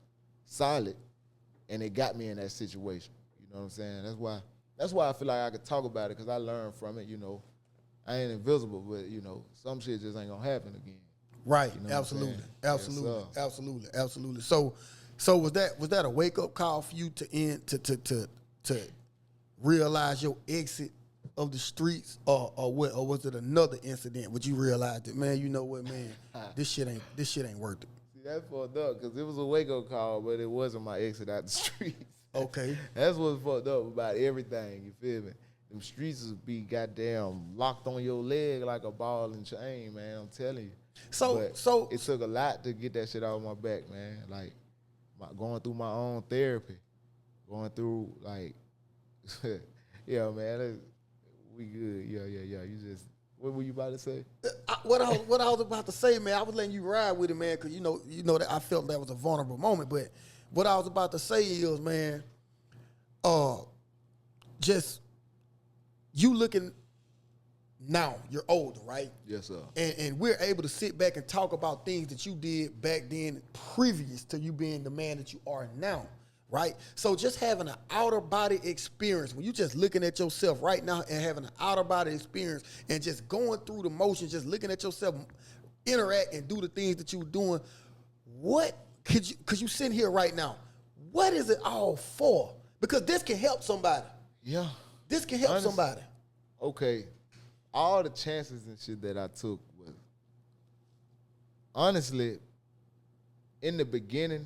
solid, and it got me in that situation. You know what I'm saying? That's why I feel like I could talk about it, because I learned from it, you know. I ain't invisible, but, you know, some shit just ain't gonna happen again. Right, you know absolutely. Yes, So was that a wake up call for you to realize your exit of the streets, or was it another incident? Would you realize that, man, you know what, man, this shit ain't worth it? See, that's fucked up because it was a wake-up call, but it wasn't my exit out the streets. Okay. That's what's fucked up about everything, you feel me? Them streets will be goddamn locked on your leg like a ball and chain, man, I'm telling you. So it took a lot to get that shit off my back, man. Like, going through my own therapy, going through, like, yeah, man, we good. Yeah. You just, what were you about to say? What I was about to say, man, I was letting you ride with it, man, because you know that I felt that was a vulnerable moment. But what I was about to say is, man, just you looking now, you're older, right? Yes, sir. And we're able to sit back and talk about things that you did back then, previous to you being the man that you are now, right? So just having an outer body experience, when you just looking at yourself right now and having an outer body experience and just going through the motions, just looking at yourself interact and do the things that you were doing, what could you, because you sitting here right now, what is it all for? Because this can help somebody. Yeah. This can help somebody. Okay. All the chances and shit that I took was, honestly, in the beginning,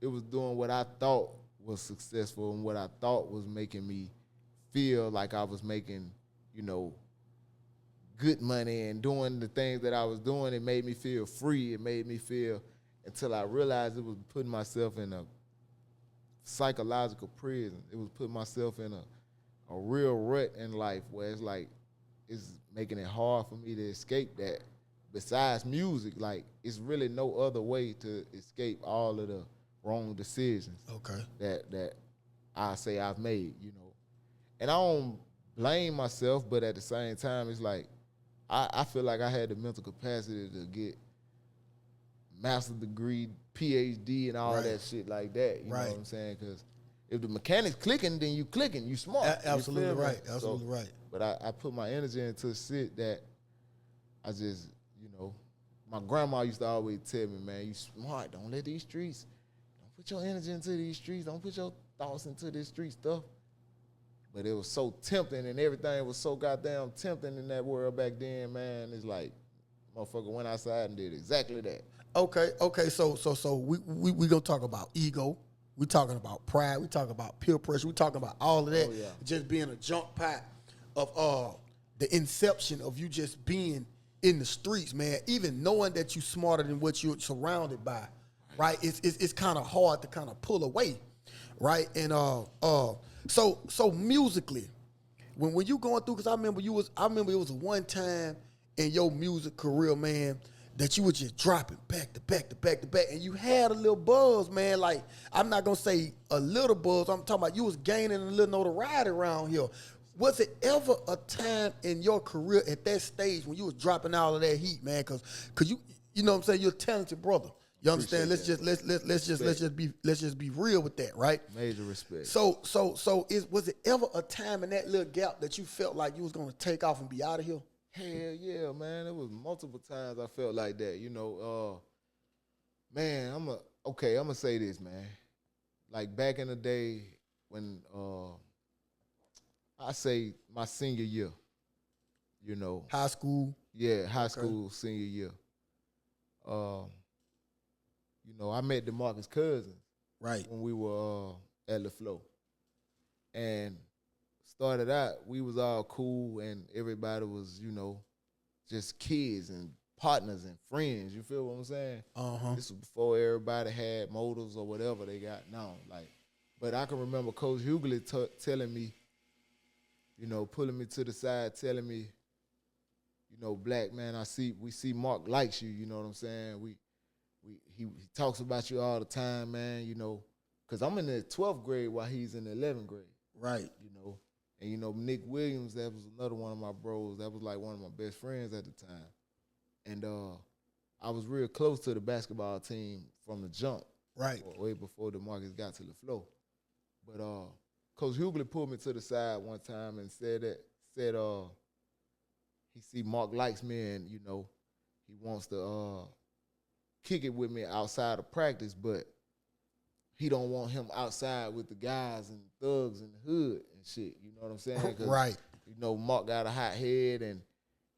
it was doing what I thought was successful and what I thought was making me feel like I was making, good money and doing the things that I was doing. It made me feel free. It made me feel, until I realized it was putting myself in a psychological prison. It was putting myself in a real rut in life where it's like, it's making it hard for me to escape that. Besides music, like, it's really no other way to escape all of the wrong decisions that I say I've made, And I don't blame myself, but at the same time, it's like, I feel like I had the mental capacity to get master's degree, PhD, and all that shit like that. You know what I'm saying? Because if the mechanics clicking, then you clicking, you smart. Absolutely right. Absolutely right. But I put my energy into shit that I just, my grandma used to always tell me, man, you smart. Don't let these streets, don't put your energy into these streets. Don't put your thoughts into this street stuff. But it was so tempting, and everything was so goddamn tempting in that world back then, man. It's like, motherfucker went outside and did exactly that. Okay. So we gonna talk about ego. We talking about pride. We talking about peer pressure. We talking about all of that. Just being a jump pot of the inception of you just being in the streets, man. Even knowing that you smarter than what you're surrounded by, right? It's kind of hard to kind of pull away, right? And so musically, when you going through, because I remember it was one time in your music career, man, that you were just dropping back to back to back to back, and you had a little buzz, man. Like, I'm not gonna say a little buzz, I'm talking about you was gaining a little notoriety around here. Was it ever a time in your career at that stage when you was dropping all of that heat, man? Cause you know what I'm saying, you're a talented brother. You understand? Let's just be real with that, right? Major respect. So was it ever a time in that little gap that you felt like you was gonna take off and be out of here? Hell yeah, man. It was multiple times I felt like that. Man, I'm gonna say this, man. Like, back in the day when I say my senior year, High school? Yeah, high school senior year. I met DeMarcus Cousins. Right. When we were at LaFleur. And started out, we was all cool and everybody was, just kids and partners and friends. You feel what I'm saying? This was before everybody had motors or whatever they got now. Like, but I can remember Coach Hughley telling me, pulling me to the side, telling me, Black man, we see Mark likes you. You know what I'm saying? He talks about you all the time, man. Because I'm in the 12th grade while he's in the 11th grade. Right. And Nick Williams, that was another one of my bros. That was like one of my best friends at the time. And I was real close to the basketball team from the jump. Right. Way before DeMarcus got to LaFleur. But Coach Hughley pulled me to the side one time and said he see Mark likes me and, he wants to kick it with me outside of practice, but he don't want him outside with the guys and thugs in the hood and shit. You know what I'm saying? Right. Mark got a hot head and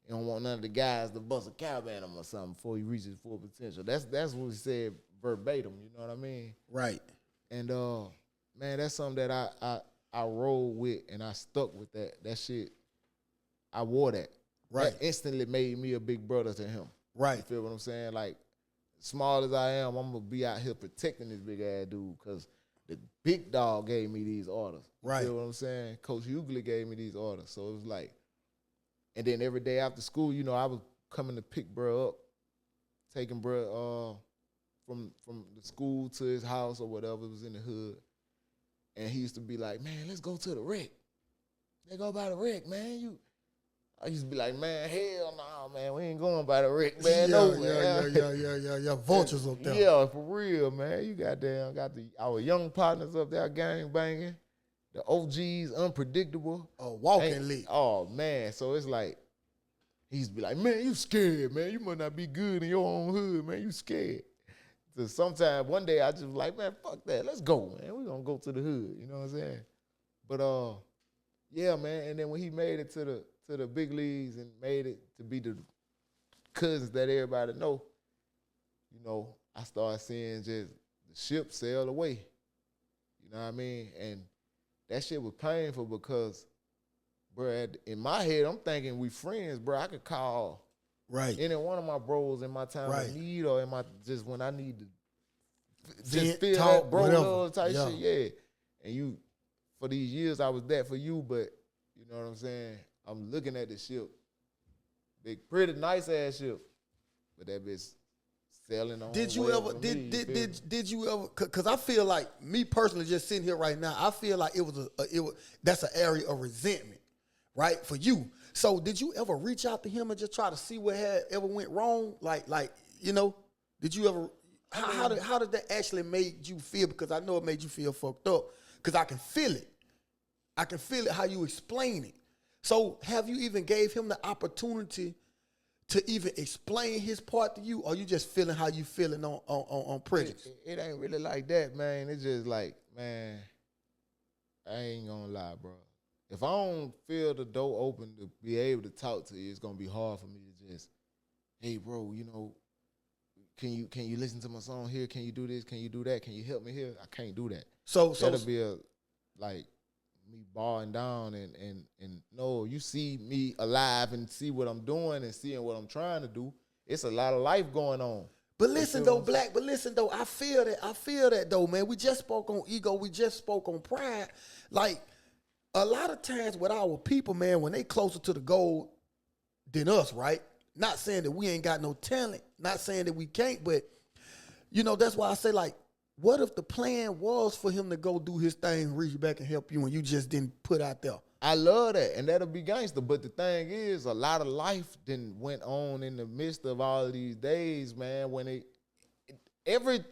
He don't want none of the guys to bust a cap at him or something before he reaches full potential. That's what he said verbatim. You know what I mean? Right. And man, that's something that I rolled with and I stuck with that. That shit, I wore that. Right. That instantly made me a big brother to him. Right. You feel what I'm saying? Like, small as I am, I'm gonna be out here protecting this big ass dude because the big dog gave me these orders. Right. You feel what I'm saying? Coach Hughley gave me these orders. So it was like, and then every day after school, you know, I was coming to pick bro up, taking bro from the school to his house or whatever. It was in the hood. And he used to be like, man, let's go to the wreck. They go by the wreck, man. I used to be like, man, hell no, man. We ain't going by the wreck, man. Yeah. Vultures up there. Yeah, for real, man. You got our young partners up there gang banging. The OGs, unpredictable. Walking lit. Oh, man. So it's like, he used to be like, man, you scared, man. You must not be good in your own hood, man. You scared. So sometime, one day, I just was like, man, fuck that. Let's go, man. We're going to go to the hood. You know what I'm saying? But, yeah, man. And then when he made it to the big leagues and made it to be the cousins that everybody know, you know, I started seeing just the ship sail away. You know what I mean? And that shit was painful because, bro, in my head, I'm thinking we friends, bro. I could call any one of my bros in my time of need or in my just when I need to just feel that bro love type shit, yeah. And you, for these years, I was that for you, but you know what I'm saying? I'm looking at the ship, big, pretty nice ass ship, but that bitch sailing on. Did you ever? Did you ever? Because I feel like me personally, just sitting here right now, I feel like it was that's an area of resentment, right, for you. So did you ever reach out to him and just try to see what had ever went wrong? Like you know, did you ever? How did that actually make you feel? Because I know it made you feel fucked up. Because I can feel it. I can feel it how you explain it. So have you even gave him the opportunity to even explain his part to you, or you just feeling how you feeling on prejudice? It ain't really like that, man. It's just like, man, I ain't gonna lie, bro. If I don't feel the door open to be able to talk to you, it's gonna be hard for me to just, hey, bro, you know, can you listen to my song here? Can you do this? Can you do that? Can you help me here? I can't do that. So that'll be like me bowing down and no, you see me alive and see what I'm doing and seeing what I'm trying to do. It's a lot of life going on. But listen though, Black, I feel that though, man. We just spoke on ego, we just spoke on pride. Like, a lot of times with our people, man, when they closer to the goal than us, right? Not saying that we ain't got no talent, not saying that we can't, but, you know, that's why I say, like, what if the plan was for him to go do his thing, reach back and help you, and you just didn't put out there? I love that, and that'll be gangster. But the thing is, a lot of life then went on in the midst of all of these days, man. When every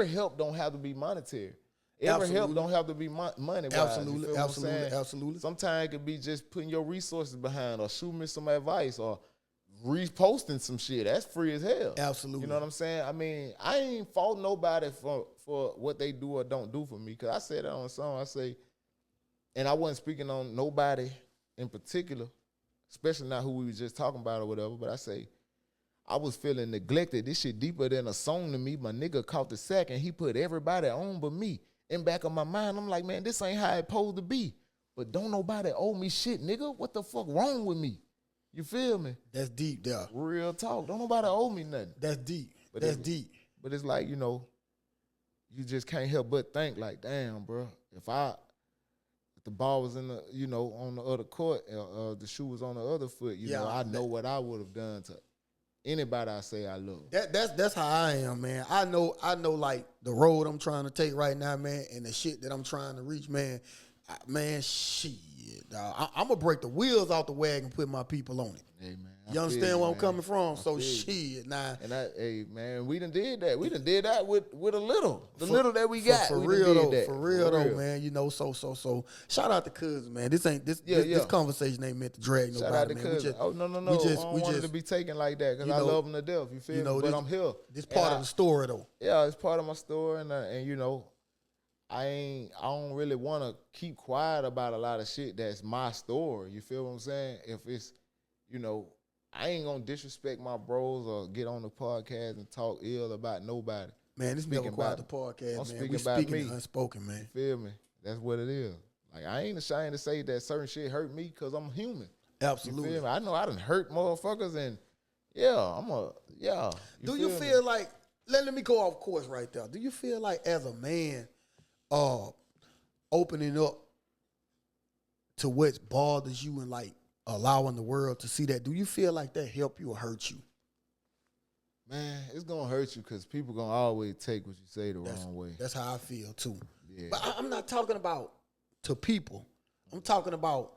help don't have to be monetary. Every help don't have to be money. Absolutely. Sometimes it could be just putting your resources behind, or shooting me some advice, or reposting some shit. That's free as hell. Absolutely. You know what I'm saying? I mean, I ain't fault nobody for what they do or don't do for me. Because I said that on a song. I say, and I wasn't speaking on nobody in particular, especially not who we was just talking about or whatever, but I say, I was feeling neglected. This shit deeper than a song to me. My nigga caught the sack and he put everybody on but me. In back of my mind, I'm like, man, this ain't how it supposed to be. But don't nobody owe me shit, nigga. What the fuck wrong with me? You feel me? That's deep there. Real talk. Don't nobody owe me nothing. That's deep. But it's like, you know, you just can't help but think like, damn, bro, if the ball was in the, you know, on the other court, the shoe was on the other foot, you know, I know what I would have done to anybody I say I love. That's how I am, man. I know like the road I'm trying to take right now, man, and the shit that I'm trying to reach, man. Shit, dog. I'm gonna break the wheels off the wagon and put my people on it. Hey, man. You understand where I'm coming from? So shit, nah. And hey, man, we done did that. We done did that with a little. The little that we got. For real though, man. You know, so shout out to Cousin, man. This conversation ain't meant to drag nobody, shout out to man. Cousin. No. I don't want it to be taken like that because I love him to death. You feel me? But I'm here. This part of the story though. Yeah, it's part of my story, and you know, I don't really want to keep quiet about a lot of shit that's my story. You feel what I'm saying? If it's, you know, I ain't gonna disrespect my bros or get on the podcast and talk ill about nobody. Man, this Never Quiet the podcast, man. Speaking We about speaking me. unspoken, man. You feel me? That's what it is. Like, I ain't ashamed to say that certain shit hurt me because I'm human. Absolutely. You feel me? I know I done hurt motherfuckers, and yeah. Do you feel like, let me go off course right there. Do you feel like as a man, opening up to what bothers you and like allowing the world to see that, do you feel like that help you or hurt you? Man, it's gonna hurt you because people gonna always take what you say the wrong way. That's how I feel too. Yeah. But I'm not talking about to people. I'm talking about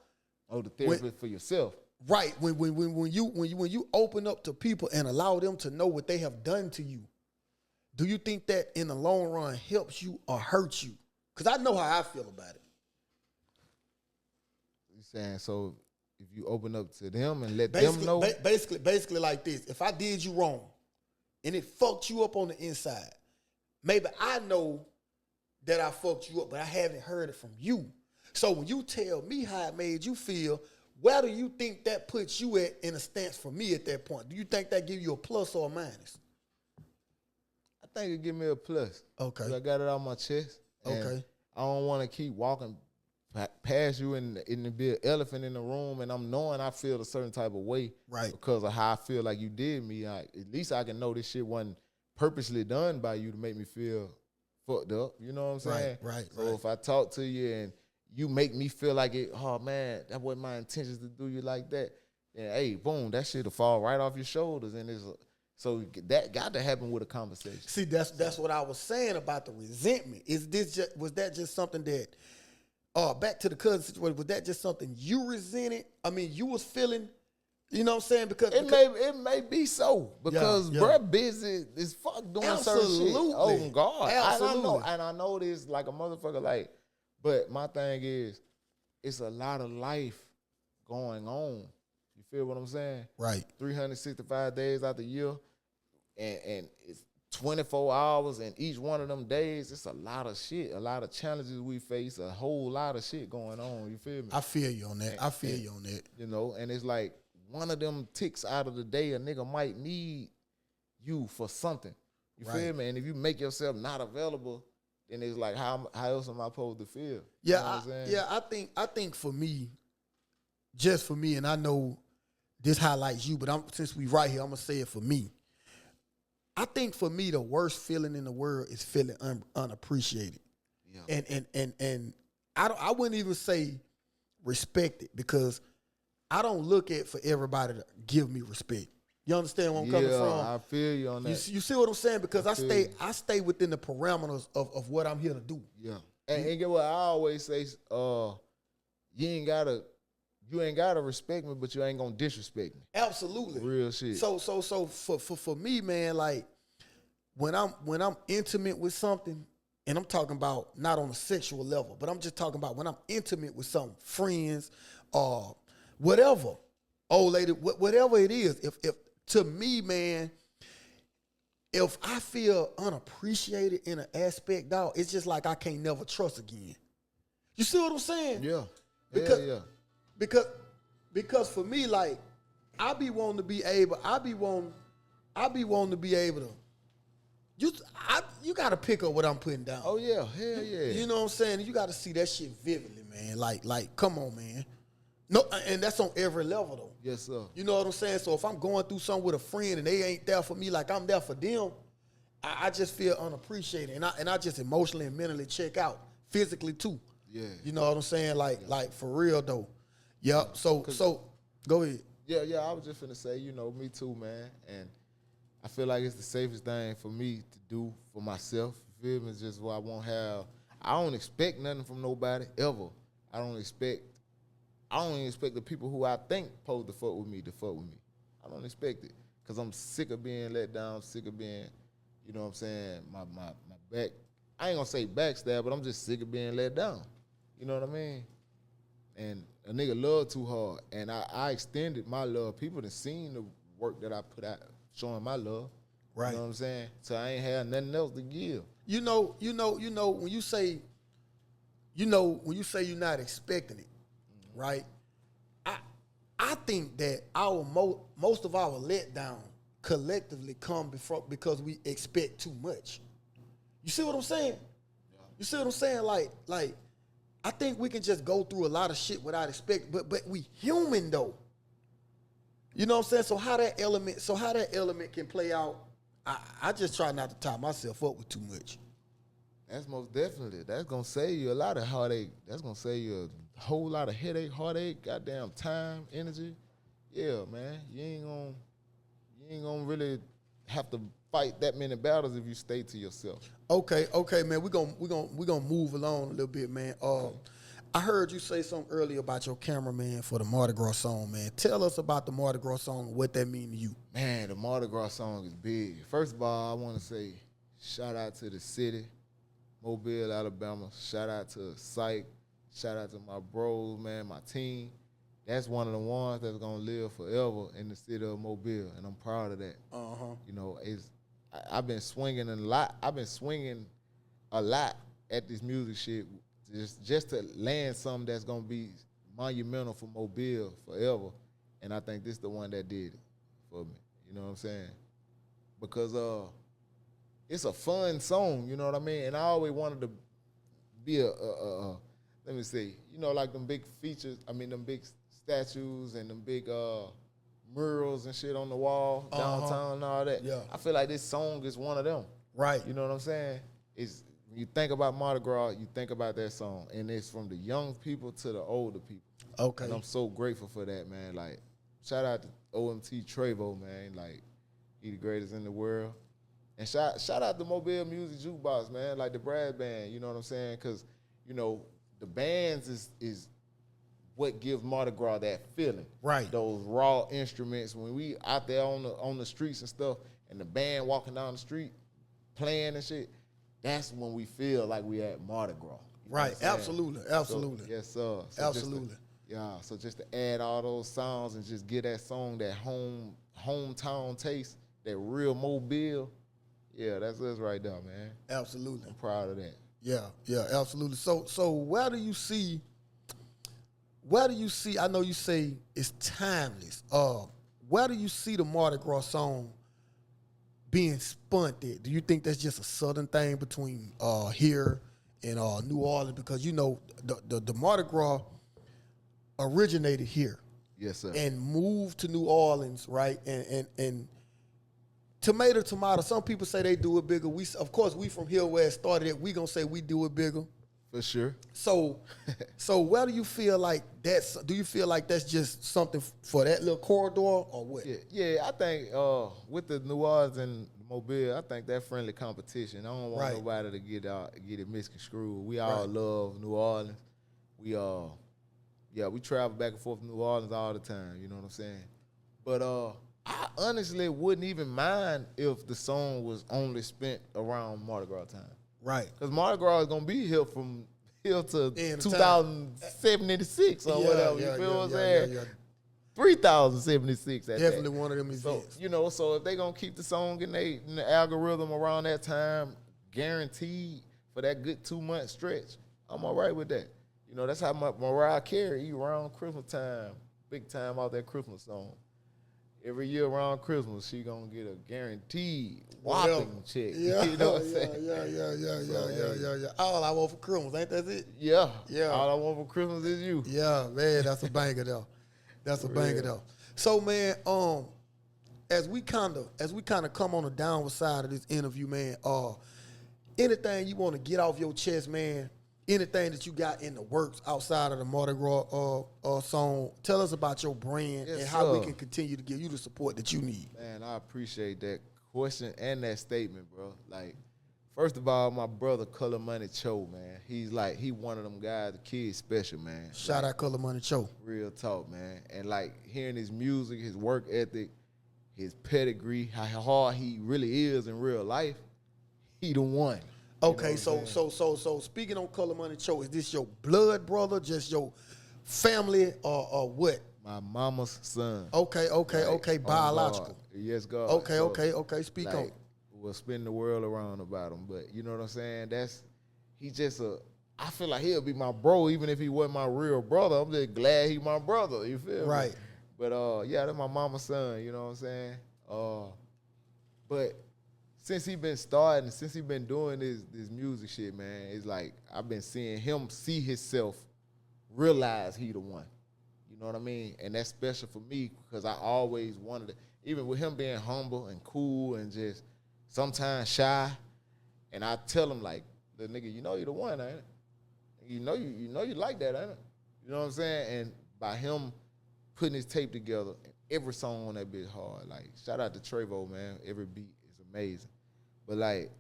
the therapy for yourself. Right. When you open up to people and allow them to know what they have done to you, do you think that in the long run helps you or hurts you? Because I know how I feel about it. You saying so if you open up to them and let them know? Basically like this. If I did you wrong and it fucked you up on the inside, maybe I know that I fucked you up, but I haven't heard it from you. So when you tell me how it made you feel, where do you think that puts you at in a stance for me at that point? Do you think that give you a plus or a minus? I think it give me a plus. Okay. I got it out my chest. Okay. I don't want to keep walking past you and be an elephant in the room, and I'm knowing I feel a certain type of way, right? Because of how I feel like you did me. At least I can know this shit wasn't purposely done by you to make me feel fucked up. You know what I'm saying? Right. So if I talk to you and you make me feel like it, oh man, that wasn't my intentions to do you like that, then hey, boom, that shit'll fall right off your shoulders, and so that got to happen with a conversation. See, that's what I was saying about the resentment. Was that just something that, back to the cousin situation, was that just something you resented? I mean, you was feeling, you know what I'm saying? Because it may be so, because bruh busy as fuck doing certain shit. Oh God, absolutely. I know this like a motherfucker. Like, but my thing is, it's a lot of life going on. You feel what I'm saying? Right. 365 days out the year, and it's 24 hours, and each one of them days, it's a lot of shit, a lot of challenges we face, a whole lot of shit going on. You feel me? I feel you on that. I feel you on that. You know, and it's like one of them ticks out of the day, a nigga might need you for something. You feel me? And if you make yourself not available, then it's like, how else am I supposed to feel? Yeah, you know what I'm saying? I think for me, just for me, and I know this highlights you, but since we right here, I'm gonna say it for me. I think for me, the worst feeling in the world is feeling unappreciated. Yeah. And I wouldn't even say respected, because I don't look at for everybody to give me respect. You understand where I'm coming from? I feel you on that. You see what I'm saying? Because I stay within the parameters of what I'm here to do. Yeah. And get what I always say, you ain't gotta respect me, but you ain't gonna disrespect me. Absolutely. Real shit. So for me, man, like when I'm intimate with something, and I'm talking about not on a sexual level, but I'm just talking about when I'm intimate with some friends or whatever, old lady, whatever it is, if to me, man, if I feel unappreciated in an aspect, dog, it's just like I can't never trust again. You see what I'm saying? Yeah. Because for me, like, I be wanting to be able to. You got to pick up what I'm putting down. Oh yeah, hell yeah. You know what I'm saying? You got to see that shit vividly, man. Like, come on, man. No, and that's on every level though. Yes, sir. You know what I'm saying? So if I'm going through something with a friend and they ain't there for me like I'm there for them, I just feel unappreciated, and I just emotionally and mentally check out, physically too. Yeah. You know what I'm saying? Like for real though. Yep. So go ahead. Yeah. I was just finna say, me too, man. And I feel like it's the safest thing for me to do for myself. You feel me? It's just what I don't expect nothing from nobody ever. I don't even expect the people who I think supposed to fuck with me to fuck with me. I don't expect it, because I'm sick of being let down, sick of being, you know what I'm saying, my back. I ain't gonna say backstab, but I'm just sick of being let down. You know what I mean? And a nigga love too hard, and I extended my love. People done seen the work that I put out, showing my love. Right. You know what I'm saying? So I ain't had nothing else to give. You know, when you say you're not expecting it, right? I I think that most of our letdown collectively come because we expect too much. You see what I'm saying? Yeah. You see what I'm saying? Like, I think we can just go through a lot of shit without expecting, but we human though. You know what I'm saying? So how that element can play out, I just try not to tie myself up with too much. That's most definitely. That's gonna save you a lot of heartache. That's gonna save you a whole lot of heartache, goddamn time, energy. Yeah, man. You ain't gonna really have to fight that many battles if you stay to yourself. Okay, man. We're gonna move along a little bit, man. Okay. I heard you say something earlier about your cameraman for the Mardi Gras song, man. Tell us about the Mardi Gras song, what that mean to you. Man, the Mardi Gras song is big. First of all, I want to say shout out to the city, Mobile, Alabama. Shout out to Psych. Shout out to my bros, man, my team. That's one of the ones that's gonna live forever in the city of Mobile, and I'm proud of that. You know, I've been swinging a lot. I've been swinging a lot at this music shit just to land something that's gonna be monumental for Mobile forever. And I think this is the one that did it for me. You know what I'm saying? Because it's a fun song, you know what I mean? And I always wanted to be let me see, you know, like them big features, them big statues and them big murals and shit on the wall downtown and all that. Yeah. I feel like this song is one of them. Right. You know what I'm saying? When you think about Mardi Gras, you think about that song. And it's from the young people to the older people. Okay. And I'm so grateful for that, man. Like, shout out to OMT Trevo, man. Like, he the greatest in the world. And shout out to Mobile Music Jukebox, man. Like the brass band, you know what I'm saying? Because, you know, the bands is what gives Mardi Gras that feeling. Right. Those raw instruments. When we out there on the streets and stuff, and the band walking down the street playing and shit, that's when we feel like we at Mardi Gras. Right. Absolutely. So, yes, sir. So absolutely. So just to add all those sounds and just get that song that hometown taste, that real Mobile. Yeah, that's us right there, man. Absolutely. I'm proud of that. Yeah, absolutely. So where do you see, I know you say it's timeless. Where do you see the Mardi Gras song being spun at? Do you think that's just a southern thing between here and New Orleans? Because, you know, the Mardi Gras originated here. Yes, sir. And moved to New Orleans, right? And tomato. Some people say they do it bigger. Of course, we from here where it started it. We gonna say we do it bigger. For sure. So where do you feel like that's? Do you feel like that's just something for that little corridor or what? Yeah. I think with the New Orleans and Mobile, I think that friendly competition. I don't want nobody to get it misconstrued. We all love New Orleans. We travel back and forth to New Orleans all the time. You know what I'm saying? But I honestly wouldn't even mind if the song was only spent around Mardi Gras time. Right. Because Mardi Gras is going to be here from here to 2076 or whatever. You feel what I'm saying? Yeah. 3076 at Definitely one of them events. So if they going to keep the song in the algorithm around that time, guaranteed for that good 2-month stretch, I'm all right with that. You know, that's how Mariah Carey around Christmas time, big time out that Christmas song. Every year around Christmas, she gonna get a guaranteed whopping check. Yeah, you know what I'm saying? Yeah. All I want for Christmas, ain't that it? Yeah. All I want for Christmas is you. Yeah, man, that's a banger though. So, man, as we kind of come on the downward side of this interview, man, anything you want to get off your chest, man? Anything that you got in the works outside of the Mardi Gras song, tell us about your brand and how we can continue to give you the support that you need. Man, I appreciate that question and that statement, bro. Like, first of all, my brother Color Money Cho, man. He one of them guys, the kid special, man. Shout out Color Money Cho. Real talk, man. And like hearing his music, his work ethic, his pedigree, how hard he really is in real life, he the one. Okay, so speaking on Color Money Cho, is this your blood brother, just your family, or what? My mama's son. Okay, biological. Yes, God. Okay, speak on. We'll spin the world around about him, but you know what I'm saying? I feel like he'll be my bro, even if he wasn't my real brother. I'm just glad he my brother, you feel me? Right. But yeah, that's my mama's son, you know what I'm saying? But since he been starting, since he been doing this music shit, man, it's like I've been seeing him see himself realize he the one. You know what I mean? And that's special for me because I always wanted to, even with him being humble and cool and just sometimes shy, and I tell him like, the nigga, you know you the one, ain't it? You know you like that, ain't it? You know what I'm saying? And by him putting his tape together, every song on that bitch hard. Like, shout out to Trevo, man. Every beat is amazing. But like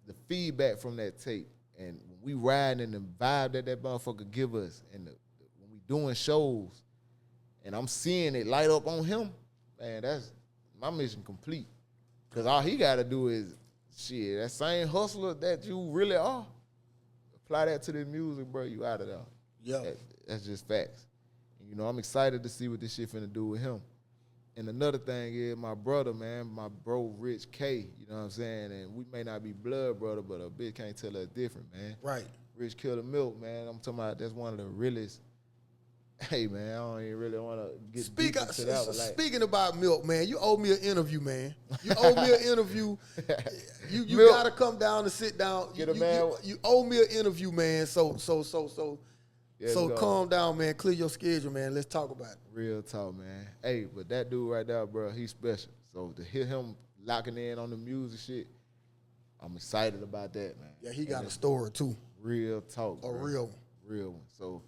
the feedback from that tape and when we riding and the vibe that motherfucker give us and when we doing shows and I'm seeing it light up on him, man, that's my mission complete. Cause all he gotta do is shit, that same hustler that you really are, apply that to the music, bro, you out of there. Yeah. That's just facts. And, you know, I'm excited to see what this shit finna do with him. And another thing is my brother, man, my bro Rich K, you know what I'm saying? And we may not be blood brother, but a bitch can't tell us different, man. Right. Rich Killer Milk, man. I'm talking about that's one of the realest. Hey, man, I don't even really want to get deep into that one. Like, speaking about Milk, man, you owe me an interview, man. You owe me an interview. You Milk, gotta come down and sit down. Get a man. You owe me an interview, man. So Yeah, calm down, man. Clear your schedule, man. Let's talk about it. Real talk, man. Hey, but that dude right there, bro, he's special. So to hear him locking in on the music shit, I'm excited about that, man. Yeah, he got a story too. Real talk. A bro. real one. Real one. So,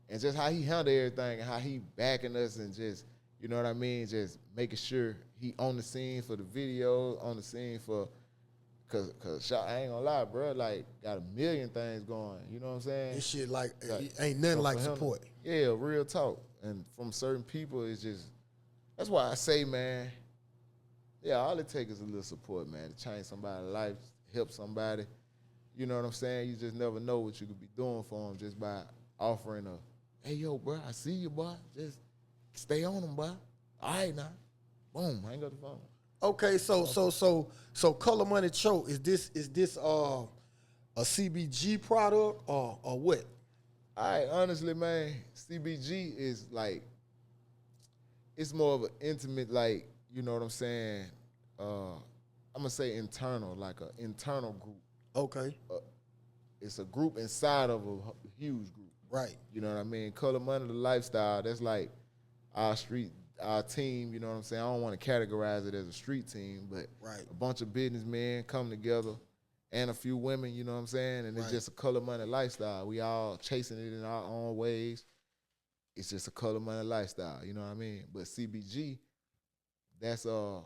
and just how he handled everything and how he backing us and just, you know what I mean, just making sure he on the scene for the video, on the scene for, cause I ain't gonna lie, bro, like got a million things going. You know what I'm saying? This shit like ain't nothing like support. Yeah, real talk. And from certain people, it's just, that's why I say, man, yeah, all it takes is a little support, man, to change somebody's life, help somebody. You know what I'm saying? You just never know what you could be doing for them just by offering a, hey, yo, bro, I see you, boy. Just stay on them, boy. All right, now. Boom, hang up the phone. Okay, so Color Money Choke, is this a CBG product or what? All right, honestly, man, CBG is like, it's more of an intimate, like, you know what I'm saying? I'm going to say internal, like an internal group. Okay. It's a group inside of a huge group. Right. You know what I mean? Color Money, the lifestyle, that's like our street, our team, you know what I'm saying? I don't want to categorize it as a street team, but right. A bunch of businessmen come together and a few women, you know what I'm saying? And it's just a Color Money lifestyle. We all chasing it in our own ways. It's just a Color Money lifestyle, you know what I mean? But CBG, that's some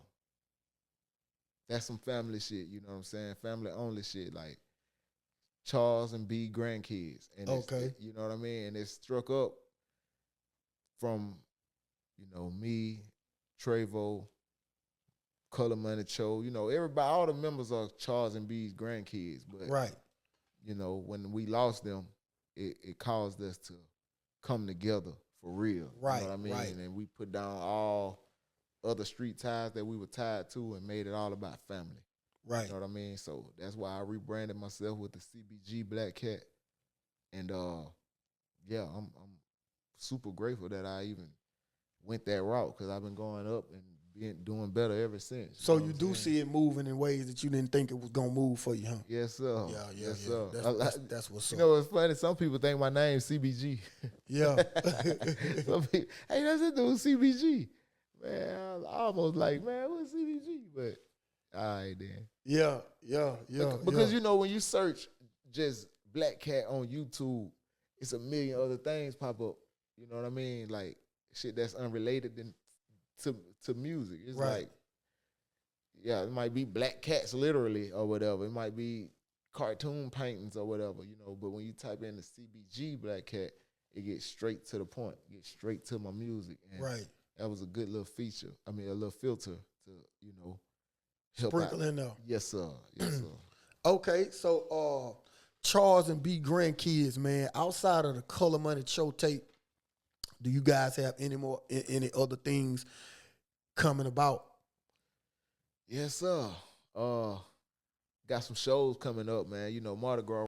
family shit, you know what I'm saying? Family only shit, like Charles and B grandkids. And okay. You know what I mean? And it's struck up from, you know, me, Trevo, Color Money Cho, you know, everybody, all the members are Charles and B's grandkids. But, right. You know, when we lost them, it caused us to come together for real. Right, you know what I mean? right. And we put down all other street ties that we were tied to and made it all about family. Right. You know what I mean? So that's why I rebranded myself with the CBG Blackat. And yeah, I'm super grateful that I even went that route because I've been going up and doing better ever since. So you do see it moving in ways that you didn't think it was gonna move for you, huh? Yes, sir. Yeah. Yes, sir. That's what's up. You know, it's funny. Some people think my name's CBG. Yeah. Some people, hey, that's a dude, CBG. Man, I was almost like, man, what's CBG? But all right, then. Yeah. Because you know, when you search just Blackat on YouTube, it's a million other things pop up. You know what I mean? Like shit that's unrelated to music. It's right. like, yeah, it might be black cats literally or whatever. It might be cartoon paintings or whatever, you know. But when you type in the CBG Blackat, it gets straight to the point. It gets straight to my music. And right. That was a good little feature. I mean, a little filter to, you know, help sprinkle out. in there. Yes, sir. Yes, sir. Okay, so Charles and B grandkids, man, outside of the Color Money Show tape, do you guys have any other things coming about? Yes, sir. Got some shows coming up, man. You know, Mardi Gras